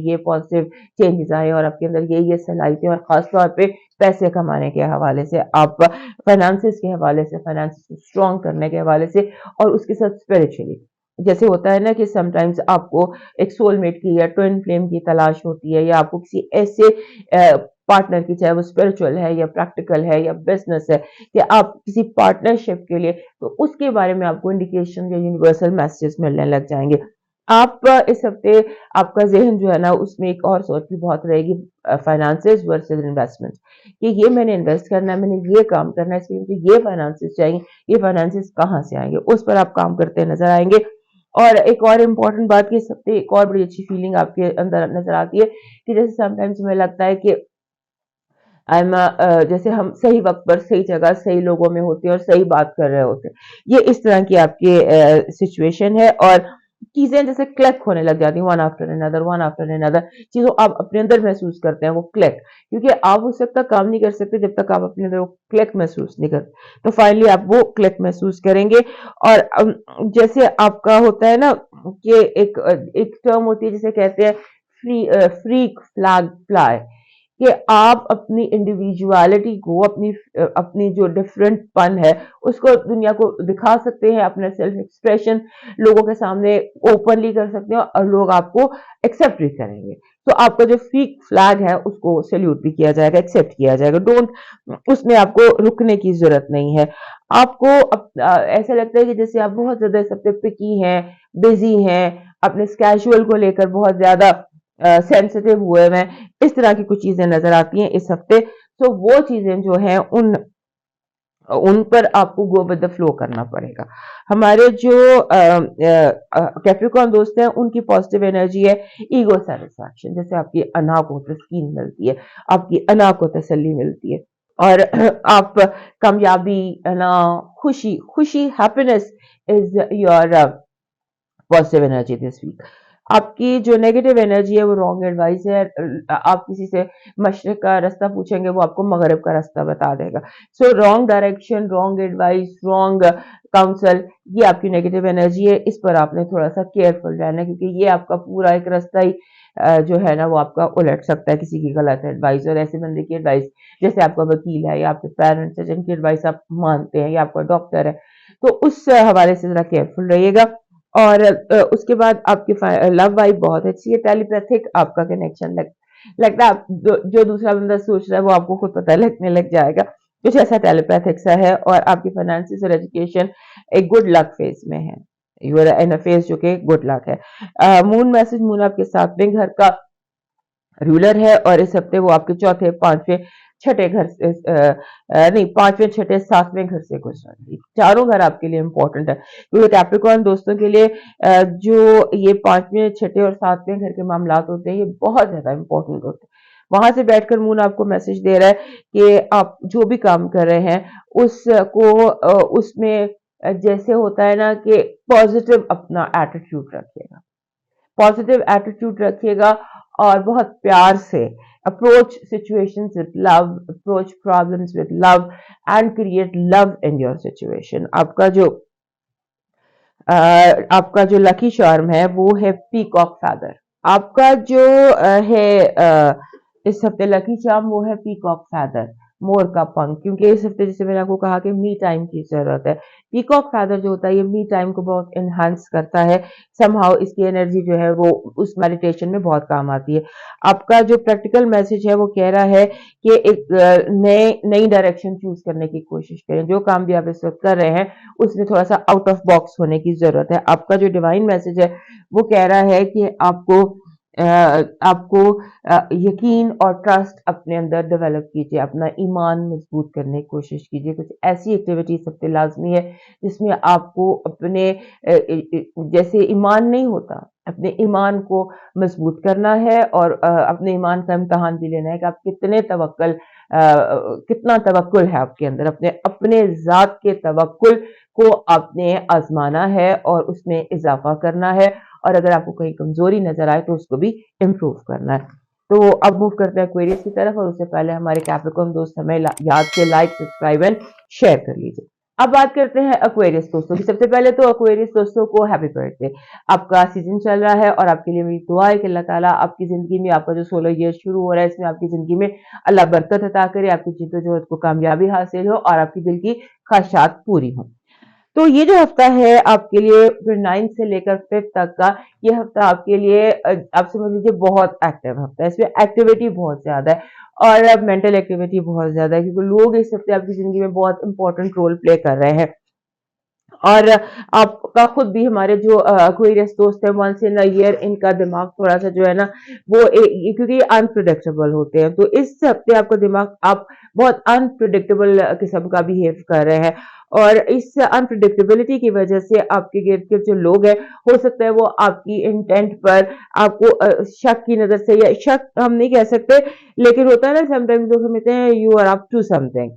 ये पॉजिटिव चेंजेस आए, और आपके अंदर ये सलाहियतें, और खासतौर पे पैसे कमाने के हवाले से, आप फाइनेंसिस के हवाले से, फाइनेंसिस को स्ट्रॉन्ग करने के हवाले से, और उसके साथ स्पिरिचुअली। जैसे होता है ना कि समटाइम्स आपको एक सोलमेट की या ट्विन फ्लेम की तलाश होती है, या आपको किसी ऐसे पार्टनर की, चाहे वो स्पिरिचुअल है या प्रैक्टिकल है या बिजनेस है, कि आप किसी पार्टनरशिप के लिए, तो उसके बारे में आपको इंडिकेशन या यूनिवर्सल मैसेजेस मिलने लग जाएंगे। आप इस हफ्ते आपका जहन जो है ना उसमें एक और सोच भी बहुत रहेगी, फाइनेंसेस वर्सेस इन्वेस्टमेंट, कि ये मैंने इन्वेस्ट करना है, मैंने ये काम करना है, इसके लिए मुझे ये फाइनेंसेस चाहिए, ये फाइनेंसेस कहाँ से आएंगे, उस पर आप काम करते नजर आएंगे। और एक और इम्पोर्टेंट बात कि इस हफ्ते एक और बड़ी अच्छी फीलिंग आपके अंदर नजर आती है, कि जैसे समटाइम्स हमें लगता है कि जैसे हम सही वक्त पर सही जगह सही लोगों में होते हैं और सही बात कर रहे होते हैं, ये इस तरह की आपकी सिचुएशन है, और चीजें जैसे क्लिक होने लग जाती हैं, वन आफ्टर अनदर चीजों आप अपने अंदर महसूस करते हैं वो क्लिक, क्योंकि आप उस वक्त तक काम नहीं कर सकते जब तक आप अपने अंदर वो क्लिक महसूस नहीं करते, तो फाइनली आप वो क्लिक महसूस करेंगे। और जैसे आपका होता है ना कि एक टर्म होती है जिसे कहते हैं फ्री फ्रीक फ्लैग फ्लाई, کہ آپ اپنی انڈیویجوالٹی کو اپنی جو ڈفرینٹ پن ہے اس کو دنیا کو دکھا سکتے ہیں, اپنا سیلف ایکسپریشن لوگوں کے سامنے اوپنلی کر سکتے ہیں اور لوگ آپ کو ایکسپٹ بھی کریں گے. تو آپ کا جو فیک فلیگ ہے اس کو سیلیوٹ بھی کیا جائے گا, ایکسپٹ کیا جائے گا. اس میں آپ کو رکنے کی ضرورت نہیں ہے. آپ کو ایسا لگتا ہے کہ جیسے آپ بہت زیادہ سب پہ پکی ہیں, بزی ہیں, اپنے اسکیجول کو لے کر بہت زیادہ سینسٹیو ہوئے ہیں, اس طرح کی کچھ چیزیں نظر آتی ہیں اس ہفتے. تو وہ چیزیں جو ہیں ان پر آپ کو گو ود دا فلو کرنا پڑے گا. ہمارے جو کیپریکارن دوست ہیں ان کی پازیٹیو انرجی ہے ایگو سیٹسفیکشن, جیسے آپ کی انا کو تسکین ملتی ہے, آپ کی انا کو تسلی ملتی ہے, اور آپ کامیابی, انا, خوشی happiness is your positive energy this week. آپ کی جو نیگیٹو انرجی ہے وہ رانگ ایڈوائز ہے. آپ کسی سے مشرق کا راستہ پوچھیں گے وہ آپ کو مغرب کا راستہ بتا دے گا. So wrong direction, wrong advice, wrong counsel, یہ آپ کی نیگیٹو انرجی ہے. اس پر آپ نے تھوڑا سا کیئرفل رہنا ہے کیونکہ یہ آپ کا پورا ایک راستہ ہی جو ہے نا وہ آپ کا الٹ سکتا ہے کسی کی غلط ایڈوائز. اور ایسے بندے کی ایڈوائز جیسے آپ کا وکیل ہے یا آپ کے پیرنٹس ہیں جن کی ایڈوائز آپ مانتے ہیں یا آپ کا ڈاکٹر ہے, تو اس حوالے سے ذرا کیئرفل رہیے گا. اور اس کے بعد آپ کی لو وائب بہت اچھی ہے, ٹیلیپیتھک آپ کا کنیکشن لگتا ہے جو دوسرا بندہ سوچ رہا ہے وہ آپ کو خود پتہ لگنے لگ جائے گا, کچھ ایسا ٹیلیپیتھک سا ہے. اور آپ کی فائنانسز اور ایجوکیشن ایک گڈ لک فیز میں ہے, یو آر ان فیز جو کہ گڈ لک ہے. مون میسج, مون آپ کے 7ویں گھر کا رولر ہے اور اس ہفتے وہ آپ کے 4تھے, 5ویں, 6ٹھے گھر سے نہیں 5ویں, 6ٹھے, 7ویں گھر سے گزر رہی. چاروں گھر آپ کے لیے امپورٹنٹ ہے کیونکہ کیپریکارن دوستوں کے لیے جو یہ 5ویں, 6ٹھے اور 7ویں گھر کے معاملات ہوتے ہیں یہ بہت زیادہ امپورٹنٹ ہوتے ہیں. وہاں سے بیٹھ کر مون آپ کو میسج دے رہا ہے کہ آپ جو بھی کام کر رہے ہیں اس کو اس میں جیسے ہوتا ہے نا کہ پازیٹیو اپنا ایٹیٹیوڈ رکھیے گا, پازیٹیو ایٹیٹیوڈ رکھیے گا اور بہت پیار سے approach situations with love, approach problems with love and create love in your situation. آپ کا جو لکی چارم ہے وہ ہے پیکاک فیدر. آپ کا جو ہے اس ہفتے لکی چارم وہ ہے پیکاک فیدر, مور کا پنکھ, کیونکہ اس ہفتے جیسے میں نے آپ کو کہا کہ می ٹائم کی ضرورت ہے. پیکاک فیدر جو ہوتا ہے یہ می ٹائم کو بہت انہانس کرتا ہے. سم ہاؤ اس کی انرجی جو ہے وہ اس میڈیٹیشن میں بہت کام آتی ہے. آپ کا جو پریکٹیکل میسج ہے وہ کہہ رہا ہے کہ ایک نئی ڈائریکشن چوز کرنے کی کوشش کریں. جو کام بھی آپ اس وقت کر رہے ہیں اس میں تھوڑا سا آؤٹ آف باکس ہونے کی ضرورت ہے. آپ کا جو ڈیوائن میسج ہے وہ کہہ رہا ہے کہ آپ کو یقین اور ٹرسٹ اپنے اندر ڈیولپ کیجیے, اپنا ایمان مضبوط کرنے کی کوشش کیجیے. کچھ ایسی ایکٹیویٹی سب سے لازمی ہے جس میں آپ کو اپنے جیسے ایمان نہیں ہوتا اپنے ایمان کو مضبوط کرنا ہے اور اپنے ایمان کا امتحان بھی لینا ہے کہ آپ کتنا توکل ہے آپ کے اندر, اپنے ذات کے توکل کو آپ نے آزمانا ہے اور اس میں اضافہ کرنا ہے, اور اگر آپ کو کہیں کمزوری نظر آئے تو اس کو بھی امپروو کرنا ہے. تو اب موو کرتے ہیں ایکویریس کی طرف, اور اس سے پہلے ہمارے کیپریکارن دوست ہمیں یاد سے لائک, سبسکرائب اینڈ شیئر کر لیجیے. اب بات کرتے ہیں ایکویریس دوستوں کی. سب سے پہلے تو ایکویریس دوستوں کو ہیپی برتھ ڈے. آپ کا سیزن چل رہا ہے اور آپ کے لیے میری دعا ہے کہ اللہ تعالیٰ آپ کی زندگی میں, آپ کا جو 16 ایئر شروع ہو رہا ہے اس میں آپ کی زندگی میں اللہ برکت عطا کرے, آپ کی جدوجہد کو کامیابی حاصل ہو اور آپ کی دل کی خواہشات پوری ہوں. تو یہ جو ہفتہ ہے آپ کے لیے پھر 9 سے لے کر 5 تک کا, یہ ہفتہ آپ کے لیے آپ سمجھ لیجیے بہت ایکٹیو ہفتہ ہے. اس میں ایکٹیویٹی بہت زیادہ ہے اور مینٹل ایکٹیویٹی بہت زیادہ ہے کیونکہ لوگ اس ہفتے آپ کی زندگی میں بہت امپورٹنٹ رول پلے کر رہے ہیں. اور آپ کا خود بھی ہمارے جو ایکویریس دوست ہیں ونس ان ایئر ان کا دماغ تھوڑا سا جو ہے نا وہ کیونکہ یہ انپریڈکٹیبل ہوتے ہیں, تو اس ہفتے آپ کا دماغ آپ بہت انپریڈکٹیبل قسم کا بہیو کر رہے ہیں, اور اس انپریڈکٹیبلٹی کی وجہ سے آپ کے گرد گرد جو لوگ ہیں ہو سکتا ہے وہ آپ کی انٹینٹ پر آپ کو شک کی نظر سے, یا شک ہم نہیں کہہ سکتے لیکن ہوتا ہے نا سم ٹائمز لوگ سمجھتے ہیں یو آر اپ ٹو سم تھنگ,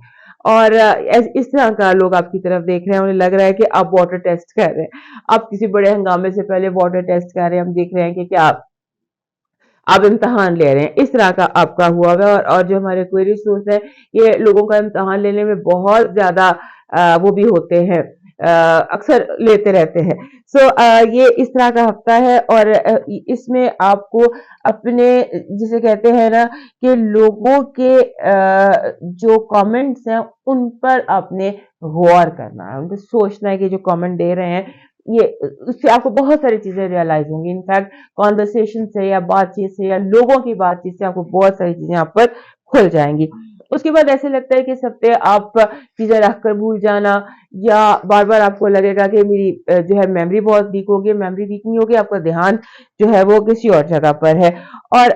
اور اس طرح کا لوگ آپ کی طرف دیکھ رہے ہیں, انہیں لگ رہا ہے کہ آپ واٹر ٹیسٹ کر رہے ہیں, آپ کسی بڑے ہنگامے سے پہلے واٹر ٹیسٹ کر رہے ہیں, ہم دیکھ رہے ہیں کہ کیا آپ امتحان لے رہے ہیں. اس طرح کا آپ کا ہوا ہوا. اور جو ہمارے کوئریز دوست ہیں یہ لوگوں کا امتحان لینے میں بہت زیادہ وہ بھی ہوتے ہیں, اکثر لیتے رہتے ہیں. یہ اس طرح کا ہفتہ ہے اور اس میں آپ کو اپنے جسے کہتے ہیں نا کہ لوگوں کے جو کامنٹس ہیں ان پر آپ نے غور کرنا ہے, ان کو سوچنا ہے کہ جو کامنٹ دے رہے ہیں یہ اس سے آپ کو بہت ساری چیزیں ریئلائز ہوں گی. انفیکٹ کانورسیشن سے یا بات چیت سے یا لوگوں کی بات چیت سے آپ کو بہت ساری چیزیں آپ پر کھل جائیں گی. اس کے بعد ایسے لگتا ہے کہ اس ہفتے آپ چیزیں رکھ کر بھول جانا یا بار بار آپ کو لگے گا کہ میری جو ہے میموری بہت ویک ہوگی. میموری ویک نہیں ہوگی, آپ کا دھیان جو ہے وہ کسی اور جگہ پر ہے. اور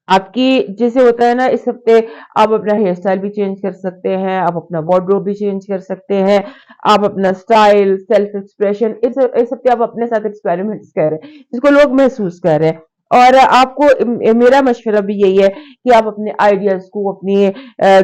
آپ کی جیسے ہوتا ہے نا اس ہفتے آپ اپنا ہیئر اسٹائل بھی چینج کر سکتے ہیں, آپ اپنا وارڈروب بھی چینج کر سکتے ہیں, آپ اپنا اسٹائل سیلف ایکسپریشن اس ہفتے آپ اپنے ساتھ ایکسپیریمنٹس کر رہے ہیں جس کو لوگ محسوس کر رہے ہیں. اور آپ کو میرا مشورہ بھی یہی ہے کہ آپ اپنے آئیڈیاز کو, اپنی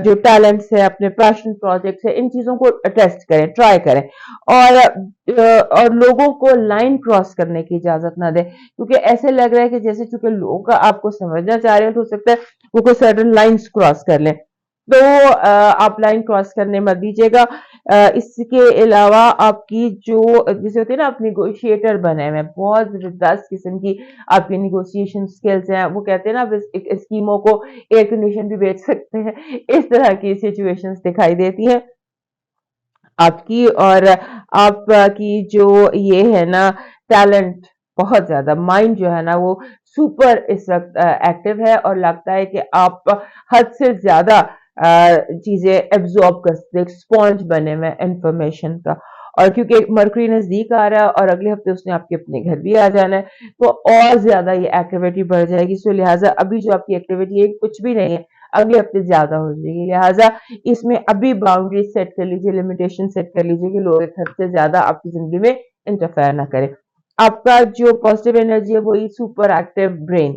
جو ٹیلنٹس ہے, اپنے پیشن پروجیکٹس ہے, ان چیزوں کو ٹیسٹ کریں, ٹرائی کریں اور لوگوں کو لائن کراس کرنے کی اجازت نہ دیں, کیونکہ ایسے لگ رہا ہے کہ جیسے چونکہ لوگ آپ کو سمجھنا چاہ رہے ہیں تو ہو سکتا ہے وہ کوئی سرٹن لائنس کراس کر لیں, تو آپ لائن کراس کرنے مت دیجیے گا. اس کے علاوہ آپ کی جو جیسے ہوتی ہے نا آپ نیگوشیٹر بنے ہوئے, بہت زبردست قسم کی آپ کی نیگوشیشن سکلز ہیں. وہ کہتے ہیں نا اسکیموں کو ایئر کنڈیشن بھی بیچ سکتے ہیں, اس طرح کی سچویشنز دکھائی دیتی ہیں آپ کی. اور آپ کی جو یہ ہے نا ٹیلنٹ بہت زیادہ, مائنڈ جو ہے نا وہ سپر اس وقت ایکٹیو ہے اور لگتا ہے کہ آپ حد سے زیادہ چیزیں ایبزارب کر سکتے, اسپونج بنے ہوئے انفارمیشن کا. اور کیونکہ مرکری نزدیک آ رہا ہے اور اگلے ہفتے اس نے آپ کے اپنے گھر بھی آ جانا ہے تو اور زیادہ یہ ایکٹیویٹی بڑھ جائے گی. سو لہٰذا ابھی جو آپ کی ایکٹیویٹی ہے کچھ بھی نہیں ہے, اگلے ہفتے زیادہ ہو جائے گی. لہٰذا اس میں ابھی باؤنڈری سیٹ کر لیجیے, لمیٹیشن سیٹ کر لیجیے کہ لوگ ایک حد سے زیادہ آپ کی زندگی میں انٹرفیئر نہ کریں. آپ کا جو پازیٹیو انرجی ہے وہی سپر ایکٹیو برین,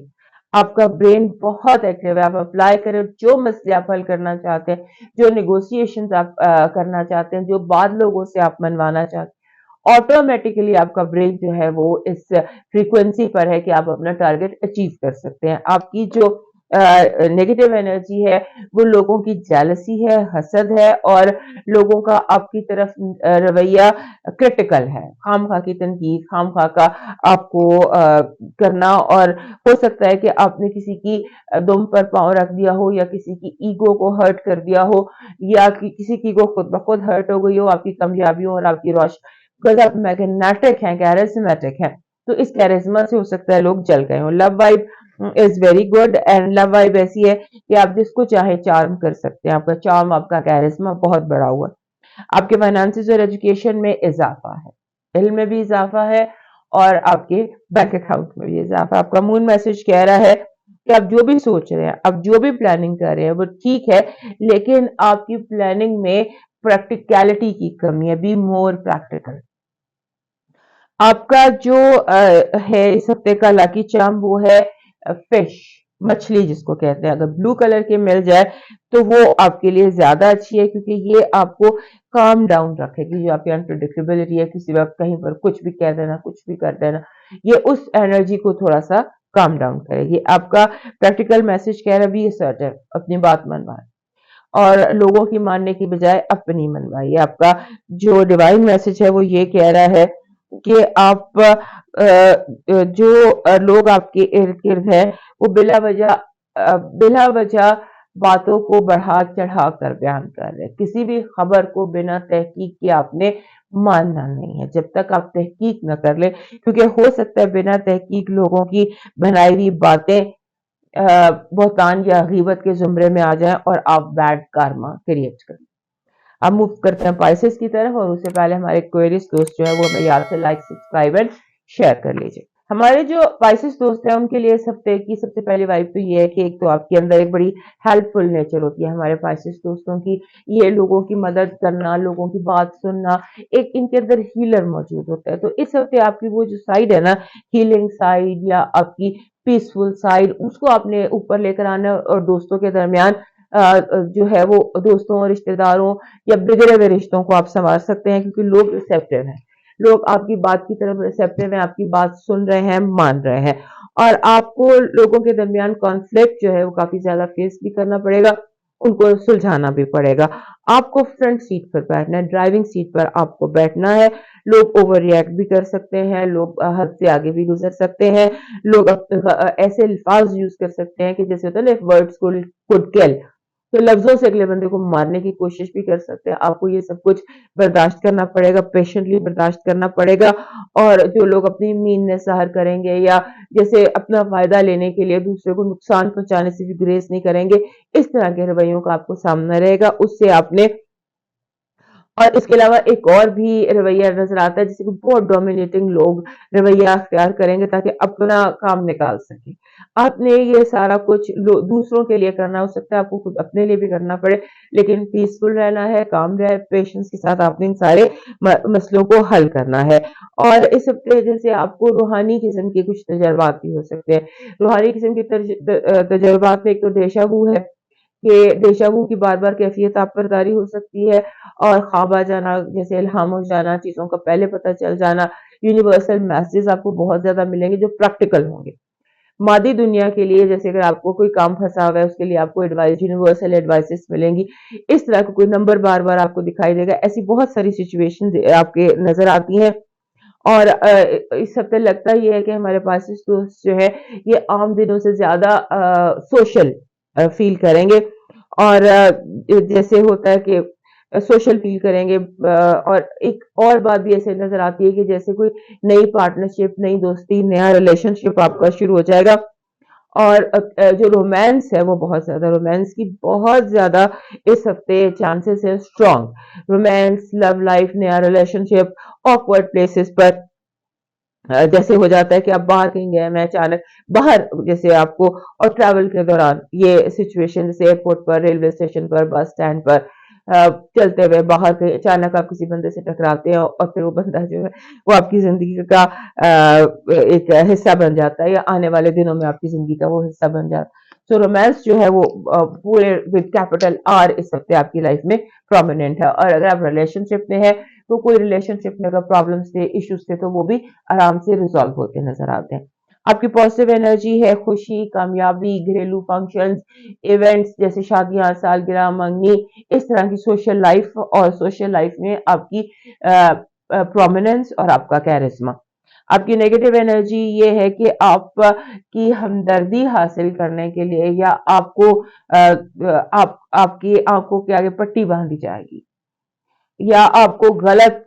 آپ کا برین بہت ایکٹیو ہے. آپ اپلائی کریں, جو مسئلے آپ حل کرنا چاہتے ہیں, جو نیگوسیشن آپ کرنا چاہتے ہیں, جو بعد لوگوں سے آپ منوانا چاہتے ہیں, آٹومیٹیکلی آپ کا برین جو ہے وہ اس فریکوینسی پر ہے کہ آپ اپنا ٹارگیٹ اچیو کر سکتے ہیں. آپ کی جو نیگیٹو انرجی ہے وہ لوگوں کی جیلسی ہے, حسد ہے, اور لوگوں کا آپ کی طرف رویہ کرٹیکل ہے, خام خواہ کی تنقید, خام خواہ کا آپ کو کرنا. اور ہو سکتا ہے کہ آپ نے کسی کی دم پر پاؤں رکھ دیا ہو یا کسی کی ایگو کو ہرٹ کر دیا ہو یا کسی کی ایگو خود بخود ہرٹ ہو گئی ہو آپ کی کامیابیوں اور آپ کی روشنی, آپ میگنیٹک ہیں, کیریزمیٹک ہیں, تو اس کیریزما سے ہو سکتا ہے لوگ جل گئے ہوں. Love vibe is very good, and love vibe ایسی ہے کہ آپ جس کو چاہے چارم کر سکتے ہیں. آپ کا چارم, آپ کا کیریزما بہت بڑا ہوا. آپ کے فائنانسز اور ایجوکیشن میں اضافہ ہے, علم میں بھی اضافہ ہے اور آپ کے بینک اکاؤنٹ میں بھی اضافہ. آپ کا مون میسج کہہ رہا ہے کہ آپ جو بھی سوچ رہے ہیں, آپ جو بھی پلاننگ کر رہے ہیں وہ ٹھیک ہے, لیکن آپ کی پلاننگ میں پریکٹیکلٹی کی کمی ہے. Be more practical. آپ کا جو ہے اس ہفتے کا لاکی چارم وہ ہے فش, مچھلی جس کو کہتے ہیں. اگر بلو کلر کے مل جائے تو وہ آپ کے لیے زیادہ اچھی ہے, کیونکہ یہ آپ کو کام ڈاؤن رکھے گی. جو آپ کی انپریڈکٹیبلٹی ہے, کسی وقت کہیں پر کچھ بھی کہہ دینا, کچھ بھی کر دینا, یہ اس انرجی کو تھوڑا سا کام ڈاؤن کرے گی. آپ کا پریکٹیکل میسج کہہ رہا ہے بھی اسرٹیو, اپنی بات منوائے اور لوگوں کی ماننے کی بجائے اپنی منوائیے. آپ کا جو ڈیوائن میسج ہے وہ یہ کہہ رہا ہے کہ آپ جو لوگ آپ کے ارد گرد ہیں وہ بلا وجہ باتوں کو بڑھا چڑھا کر بیان کر رہے ہیں. کسی بھی خبر کو بنا تحقیق کے آپ نے ماننا نہیں ہے جب تک آپ تحقیق نہ کر لیں, کیونکہ ہو سکتا ہے بنا تحقیق لوگوں کی بنائی ہوئی باتیں بہتان یا غیبت کے زمرے میں آ جائیں اور آپ بیڈ کارما کریٹ کریں. اب موو کرتے ہیں پائسس کی طرف, اور اس سے پہلے ہمارے کوئریز دوست جو ہے وہ ہمیں یاد سے لائک, سبسکرائب اینڈ شیئر کر لیجیے. ہمارے جو پائسس دوست ہیں ان کے لیے اس ہفتے کی سب سے پہلی وائب تو یہ ہے کہ ایک تو آپ کے اندر ایک بڑی ہیلپ فل نیچر ہوتی ہے. ہمارے پائسس دوستوں کی یہ لوگوں کی مدد کرنا, لوگوں کی بات سننا, ایک ان کے اندر ہیلر موجود ہوتا ہے. تو اس ہفتے آپ کی وہ جو سائڈ ہے نا, ہیلنگ سائڈ یا آپ کی پیسفل سائڈ, اس کو آپ نے اوپر لے کر آنا, اور دوستوں کے درمیان جو ہے وہ دوستوں, رشتہ داروں یا بگڑے ہوئے رشتوں کو آپ سنوار سکتے ہیں, کیونکہ لوگ ریسیپٹیو ہیں, لوگ آپ کی بات کی طرف ریسیپٹیو ہیں, آپ کی بات سن رہے ہیں, مان رہے ہیں. اور آپ کو لوگوں کے درمیان کانفلکٹ جو ہے وہ کافی زیادہ فیس بھی کرنا پڑے گا, उनको सुलझाना भी पड़ेगा। आपको फ्रंट सीट पर बैठना है, ड्राइविंग सीट पर आपको बैठना है। लोग ओवर रिएक्ट भी कर सकते हैं, लोग हद से आगे भी गुजर सकते हैं, लोग ऐसे अल्फाज यूज कर सकते हैं कि जैसे होता है ना, वर्ड्स कुड किल, तो लफ्जों से अगले बंदे को मारने की कोशिश भी कर सकते हैं। आपको ये सब कुछ बर्दाश्त करना पड़ेगा, पेशेंटली बर्दाश्त करना पड़ेगा। और जो लोग अपनी मीननेस ज़ाहिर करेंगे या जैसे अपना फायदा लेने के लिए दूसरे को नुकसान पहुंचाने से भी गुरेज नहीं करेंगे, इस तरह के रवैयों का आपको सामना रहेगा। उससे आपने, और इसके अलावा एक और भी रवैया नजर आता है, जैसे कि बहुत डोमिनेटिंग लोग रवैया अख्तियार करेंगे ताकि अपना काम निकाल सके। आपने ये सारा कुछ दूसरों के लिए करना हो सकता है, आपको खुद अपने लिए भी करना पड़े, लेकिन पीसफुल रहना है, काम रहे, पेशेंस के साथ आपने इन सारे मसलों को हल करना है। और इस हफ्ते जैसे आपको रूहानी किस्म के कुछ तजर्बात भी हो सकते हैं। रूहानी किस्म के तजर्बात में एक तो देशावू है कि देशावू की बार बार कैफियत आप पर तारी हो सकती है, और ख्वाब आ जाना, जैसे इल्हाम हो जाना, चीजों का पहले पता चल जाना, यूनिवर्सल मैसेजेस आपको बहुत ज्यादा मिलेंगे जो प्रैक्टिकल होंगे मादी दुनिया के लिए। जैसे अगर आपको कोई काम फंसा हुआ है, उसके लिए आपको एडवाइस, यूनिवर्सल एडवाइसेस मिलेंगी। इस तरह का कोई नंबर बार बार आपको दिखाई देगा। ऐसी बहुत सारी सिचुएशन आपके नजर आती हैं। और इस हफ्ते लगता ही है कि हमारे पास दोस्त जो है ये आम दिनों से ज्यादा सोशल फील करेंगे। और जैसे होता है कि सोशल फील करेंगे। और एक और बात भी ऐसे नजर आती है कि जैसे कोई नई पार्टनरशिप, नई दोस्ती, नया रिलेशनशिप आपका शुरू हो जाएगा। और जो रोमांस है वो बहुत ज्यादा, रोमांस की बहुत ज्यादा इस हफ्ते चांसेस है स्ट्रॉन्ग। रोमांस, लव लाइफ, नया रिलेशनशिप, ऑकवर्ड प्लेसेस पर जैसे हो जाता है कि आप बाहर कहीं गए, मैं अचानक बाहर जैसे आपको, और ट्रैवल के दौरान ये सिचुएशन, जैसे एयरपोर्ट पर, रेलवे स्टेशन पर, बस स्टैंड पर चलते हुए बाहर कहीं अचानक आप किसी बंदे से टकराते हैं, और फिर वो बंदा जो है वो आपकी जिंदगी का एक हिस्सा बन जाता है, या आने वाले दिनों में आपकी जिंदगी का वो हिस्सा बन जाता है। तो रोमांस जो है वो पूरे विद कैपिटल आर इस हफ्ते आपकी लाइफ में प्रोमिनेंट है। और अगर आप रिलेशनशिप में है तो कोई रिलेशनशिप में अगर प्रॉब्लम्स थे, इश्यूज थे, तो वो भी आराम से रिजॉल्व होते नजर आते हैं। आपकी पॉजिटिव एनर्जी है खुशी, कामयाबी, घरेलू फंक्शंस, इवेंट्स जैसे शादियां, सालगिरह, मंगनी, इस तरह की सोशल लाइफ, और सोशल लाइफ में आपकी प्रोमिनेंस और आपका कैरिज्मा। आपकी नेगेटिव एनर्जी ये है कि आप की हमदर्दी हासिल करने के लिए, या आपको आपकी आंखों के आगे पट्टी बांधी जाएगी, या आपको गलत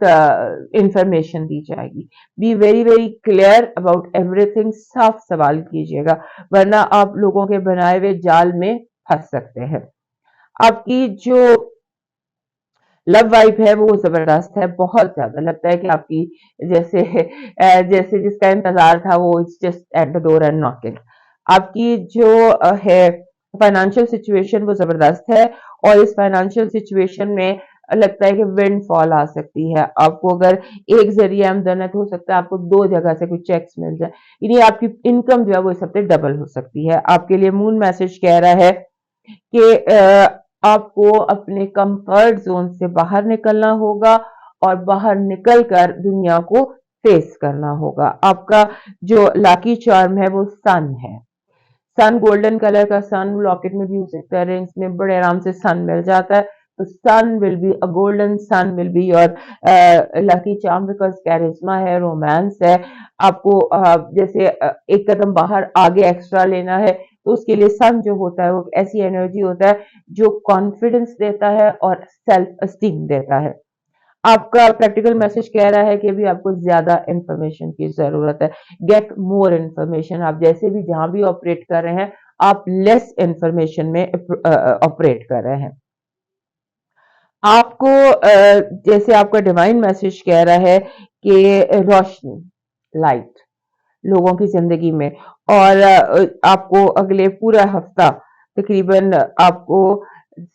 इंफॉर्मेशन दी जाएगी। Be very very clear about everything, साफ सवाल कीजिएगा, वरना आप लोगों के बनाए हुए जाल में फंस सकते हैं। आपकी जो लव वाइब है वो जबरदस्त है, बहुत ज्यादा लगता है कि आपकी जैसे जैसे जिसका इंतजार था वो it's just at the door and knocking. आपकी जो है फाइनेंशियल सिचुएशन वो जबरदस्त है, और इस फाइनेंशियल सिचुएशन में लगता है कि विंड फॉल आ सकती है। आपको अगर एक जरिए आमदन है तो हो सकता है आपको दो जगह से कुछ चेक्स मिल जाए, यानी आपकी इनकम जो है वो इस हफ्ते डबल हो सकती है। आपके लिए मून मैसेज कह रहा है कि आपको अपने कंफर्ट जोन से बाहर निकलना होगा, और बाहर निकलकर दुनिया को फेस करना होगा। आपका जो लाकी चार्म है वो सन है। सन, गोल्डन कलर का सन लॉकेट में भी हो सकता है, रिंग्स में बड़े आराम से सन मिल जाता है। तो sun will be a golden sun will be your lucky charm, because charisma है, रोमांस है। आपको जैसे एक कदम बाहर आगे एक्स्ट्रा लेना है, तो उसके लिए सन जो होता है वो ऐसी एनर्जी होता है जो कॉन्फिडेंस देता है और सेल्फ एस्टीम देता है। आपका प्रैक्टिकल मैसेज कह रहा है कि अभी आपको ज्यादा इंफॉर्मेशन की जरूरत है। Get more information. आप जैसे भी जहां भी ऑपरेट कर रहे हैं, आप लेस इंफॉर्मेशन में ऑपरेट कर रहे हैं। आपको जैसे आपका डिवाइन मैसेज कह रहा है कि रोशनी, लाइट लोगों की जिंदगी में, और आपको अगले पूरा हफ्ता तकरीबन आपको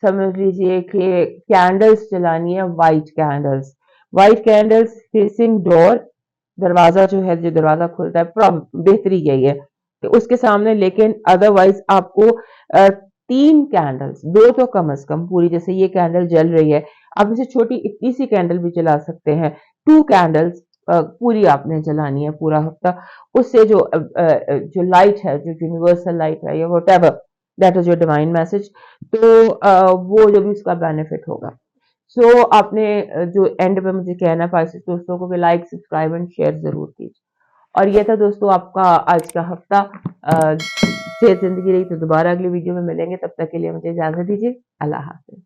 समझ लीजिए कि कैंडल्स जलानी है, white candles, white candles facing door, दरवाजा जो है, जो दरवाजा खुलता है, बेहतरी यही है कि उसके सामने। लेकिन अदरवाइज आपको तीन कैंडल्स, दो तो कम से कम पूरी, जैसे ये कैंडल जल रही है, आप इसे छोटी इतनी सी कैंडल भी जला सकते हैं। टू कैंडल्स पूरी आपने जलानी है पूरा हफ्ता। उससे जो लाइट है, जो यूनिवर्सल लाइट है या whatever, that was your divine message. तो वो जो भी उसका बेनिफिट होगा। सो आपने जो एंड पे मुझे कहना है पाइसेस दोस्तों को कि लाइक सब्सक्राइब एंड शेयर जरूर कीजिए। और ये था दोस्तों आपका आज का हफ्ता। सेहत जिंदगी रही तो दोबारा अगली वीडियो में मिलेंगे, तब तक के लिए मुझे इजाजत दीजिए। अल्लाह हाफिज।